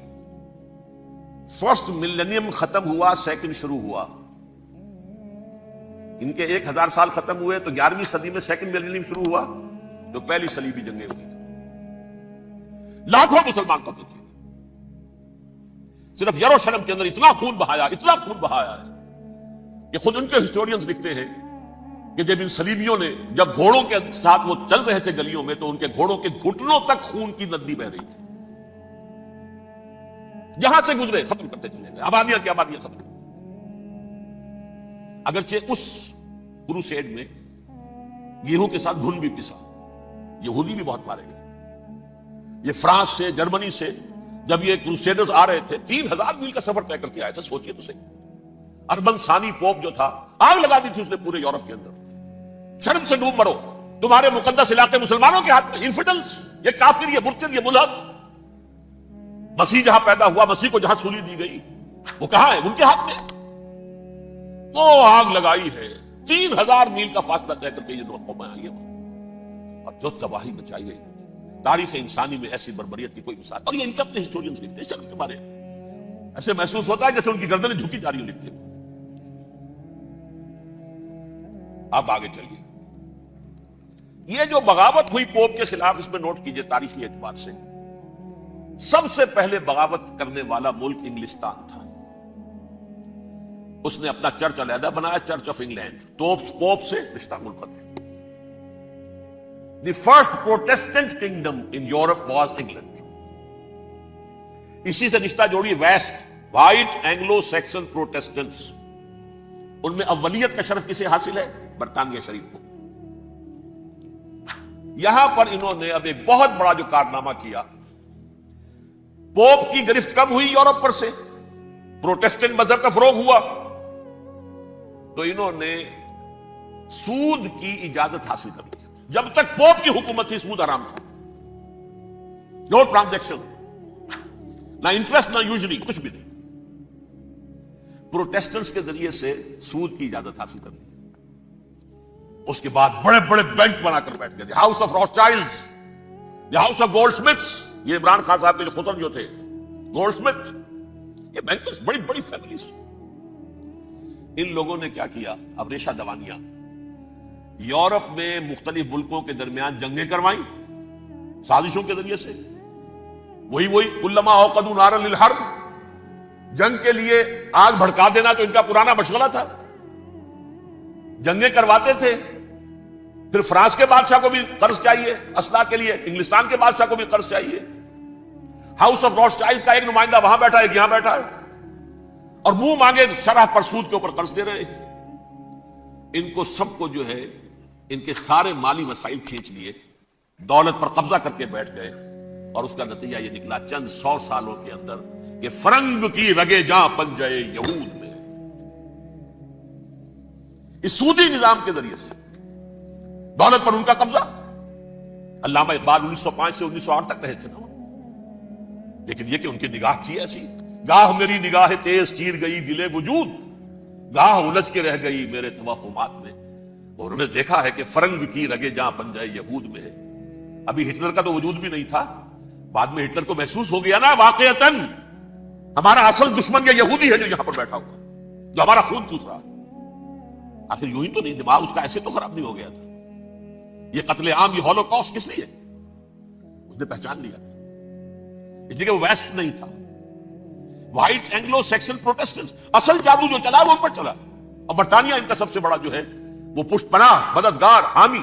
[SPEAKER 1] فرسٹ ملینیم ختم ہوا، سیکنڈ شروع ہوا. ان کے 1000 سال ختم ہوئے تو 11ویں صدی میں سیکنڈ ملینیم شروع ہوا، تو پہلی صلیبی جنگیں ہوئی. لاکھوں مسلمان قتل کیے. صرف یروشلم کے اندر اتنا خون بہایا ہے کہ خود ان کے ہسٹورینز لکھتے ہیں کہ جب ان صلیبیوں نے جب گھوڑوں کے ساتھ وہ چل رہے تھے گلیوں میں تو ان کے گھوڑوں کے گھٹنوں تک خون کی ندی بہ رہی تھی. جہاں سے گزرے ختم کرتے چلے گئے، آبادیاں کی آبادیاں ختم. اگرچہ اس کروسیڈ میں گیہوں کے ساتھ گھن بھی پسا، یہودی بھی بہت مارے گئے. یہ فرانس سے، جرمنی سے جب یہ کروسیڈرز آ رہے تھے 3000 میل کا سفر طے کر کے آئے تھے. سوچئے تو صحیح، اربن ثانی پوپ جو تھا آگ لگا دی تھی اس نے پورے یورپ کے اندر. شرم سے ڈوب مرو، تمہارے مقدس علاقے مسلمانوں کے ہاتھ میں. انفیڈلز، یہ کافر، یہ مرتد، یہ ملحد. مسیح جہاں پیدا ہوا، مسیح کو جہاں سولی دی گئی، وہ کہاں ہے؟ ان کے ہاتھ میں. وہ آگ لگائی ہے، 3000 میل کا فاصلہ طے کر کے یہ دو قومیں آئی ہیں، اور جو تباہی مچائی گئی. تاریخ انسانی میں ایسی بربریت کی کوئی مثال. اور یہ ان کے اپنے ہسٹورینز لکھتے ہیں شرم کے بارے میں. ایسے محسوس ہوتا ہے جیسے ان کی گردنیں جھکی جا رہی لکھتے ہیں. اب آگے چلیے. یہ جو بغاوت ہوئی پوپ کے خلاف، اس میں نوٹ کیجئے تاریخی اعتبار سے سب سے پہلے بغاوت کرنے والا ملک انگلستان تھا. اس نے اپنا چرچ علیحدہ بنایا، چرچ آف انگلینڈ. پوپ سے رشتہ منقطع. The first Protestant kingdom in Europe was England. اسی سے رشتہ جوڑی west, white Anglo Saxon Protestants. ان میں اولیت کا شرف کسے حاصل ہے؟ برطانیہ شریف کو. یہاں پر انہوں نے اب ایک بہت بڑا جو کارنامہ کیا، پوپ کی گرفت کم ہوئی یورپ پر سے، پروٹیسٹنٹ مذہب کا فروغ ہوا، تو انہوں نے سود کی اجازت حاصل کر لی. جب تک پوپ کی حکومت تھی سود حرام تھا. نو ٹرانزیکشن، نہ انٹرسٹ، نہ یوزری، کچھ بھی نہیں. پروٹیسٹنٹس کے ذریعے سے سود کی اجازت حاصل کر لی. اس کے بعد بڑے بڑے بینک بنا کر بیٹھ گئے. House of Rothschilds, house of گولڈ سمتھس. یہ عمران خان صاحب کے جو خطر جو تھے گولڈ سمتھ، یہ بینکرز، بڑی بڑی فیملیز. ان لوگوں نے کیا کیا؟ اب ریشہ دوانیاں. یورپ میں مختلف ملکوں کے درمیان جنگیں کروائیں سازشوں کے ذریعے سے. وہی کلما اوقدوا نارا للحرب، جنگ کے لیے آگ بھڑکا دینا تو ان کا پرانا مشغلہ تھا. جنگیں کرواتے تھے. پھر فرانس کے بادشاہ کو بھی قرض چاہیے اسلحہ کے لیے، انگلستان کے بادشاہ کو بھی قرض چاہیے. ہاؤس آف روتھشائلڈز کا ایک نمائندہ وہاں بیٹھا ہے، ایک یہاں بیٹھا ہے، اور منہ مانگے شرح پر سود کے اوپر قرض دے رہے ہیں. ان کو سب کو جو ہے ان کے سارے مالی وسائل کھینچ لیے، دولت پر قبضہ کر کے بیٹھ گئے. اور اس کا نتیجہ یہ نکلا چند 100 سالوں کے اندر کہ فرنگ کی رگے جاں پنجے یہود میں. اس سودی نظام کے ذریعے سے دولت پر ان کا قبضہ. علامہ اقبال 1905 سے 1908 تک رہے تھے نا، لیکن یہ کہ ان کی نگاہ تھی ایسی. گاہ میری نگاہ تیز چیر گئی دل وجود، گاہ الجھ کے رہ گئی میرے توہمات میں. اور انہوں نے دیکھا ہے کہ فرنگ کی رگے جہاں پنجے یہود میں ہے. ابھی ہٹلر کا تو وجود بھی نہیں تھا، بعد میں ہٹلر کو محسوس ہو گیا نا واقعتاً ہمارا اصل دشمن یہ یہودی ہے جو یہاں پر بیٹھا ہوا، جو ہمارا خون چوس رہا ہے. آخر یوں ہی تو نہیں، دماغ اس کا ایسے تو خراب نہیں ہو گیا تھا. یہ قتل عام، یہ ہولوکاسٹ کس لیے؟ اس نے پہچان لیا تھا، اس لیے کہ وہ ویسٹ نہیں تھا. وائٹ اینگلو سیکسن پروٹیسٹنٹس، اصل جادو جو چلا وہ ان پر چلا. اور برطانیہ ان کا سب سے بڑا جو ہے وہ پشت پناہ، مددگار، حامی.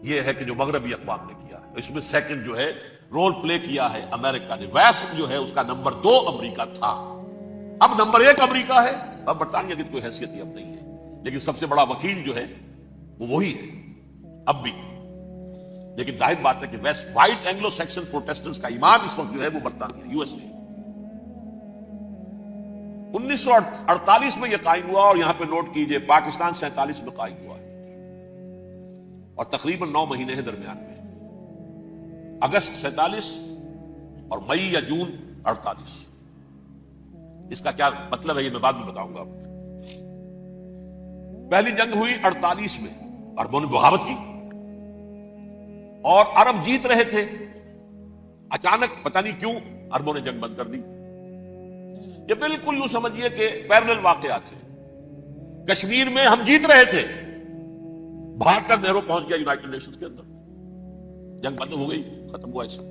[SPEAKER 1] یہ ہے کہ جو مغربی اقوام نے کیا ہے، اس میں سیکنڈ جو ہے رول پلے کیا ہے امریکہ نے. ویسٹ جو ہے اس کا نمبر 2 امریکہ تھا، اب نمبر 1 امریکہ ہے. اب برطانیہ کی کوئی حیثیت ہی اب نہیں ہے، لیکن سب سے بڑا وکیل جو ہے وہ وہی ہے اب بھی. لیکن ظاہر بات ہے کہ west white Anglo Saxon Protestants کا امام اس وقت جو ہے وہ برطانیہ یو ایس اے. 1948 میں یہ قائم ہوا، اور یہاں پہ نوٹ کیجئے پاکستان 47 میں قائم ہوا ہے، اور تقریباً 9 مہینے ہیں درمیان میں. اگست 47 اور مئی یا جون 48. اس کا کیا مطلب ہے یہ میں بعد میں بتاؤں گا. پہلی جنگ ہوئی 48 میں، عربوں نے بغاوت کی اور عرب جیت رہے تھے. اچانک پتہ نہیں کیوں عربوں نے جنگ بند کر دی. یہ بالکل یوں سمجھیے کہ پیرلل واقعات ہیں. کشمیر میں ہم جیت رہے تھے، بھاگ کر نہرو پہنچ گیا یونائٹڈ نیشنز کے اندر، جنگ بند ہو گئی، ختم ہوا. ایسا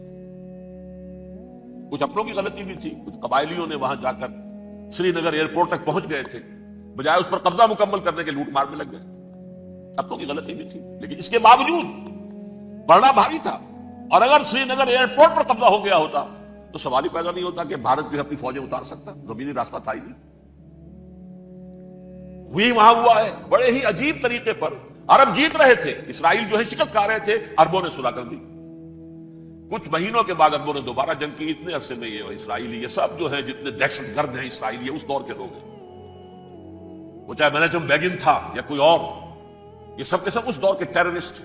[SPEAKER 1] کچھ اپنوں کی غلطی بھی تھی، کچھ قبائلیوں نے وہاں جا کر سری نگر ایئرپورٹ تک پہنچ گئے تھے، بجائے اس پر قبضہ مکمل کرنے کے لوٹ مار میں لگ گئے. اپنوں کی غلطی بھی تھی، لیکن اس کے باوجود بڑا بھاری تھا. اور اگر سری نگر ایئرپورٹ پر قبضہ ہو گیا ہوتا تو سوال ہی پیدا نہیں ہوتا کہ بھارت جو اپنی فوجیں اتار سکتا. زمینی راستہ تھا ہی نہیں. وہی وہاں ہوا ہے بڑے ہی عجیب طریقے پر. عرب جیت رہے تھے، اسرائیل جو ہے شکست کھا رہے تھے، عربوں نے صلح کر دی. کچھ مہینوں کے بعد عربوں نے دوبارہ جنگ کی. اتنے عرصے میں یہ اسرائیلی، یہ سب جو ہے جتنے دہشت گرد ہیں اسرائیلی، یہ اس دور کے لوگ ہیں. وہ چاہے منیجم بیگن تھا یا کوئی اور، یہ سب کے سب اس دور کے ٹیررسٹ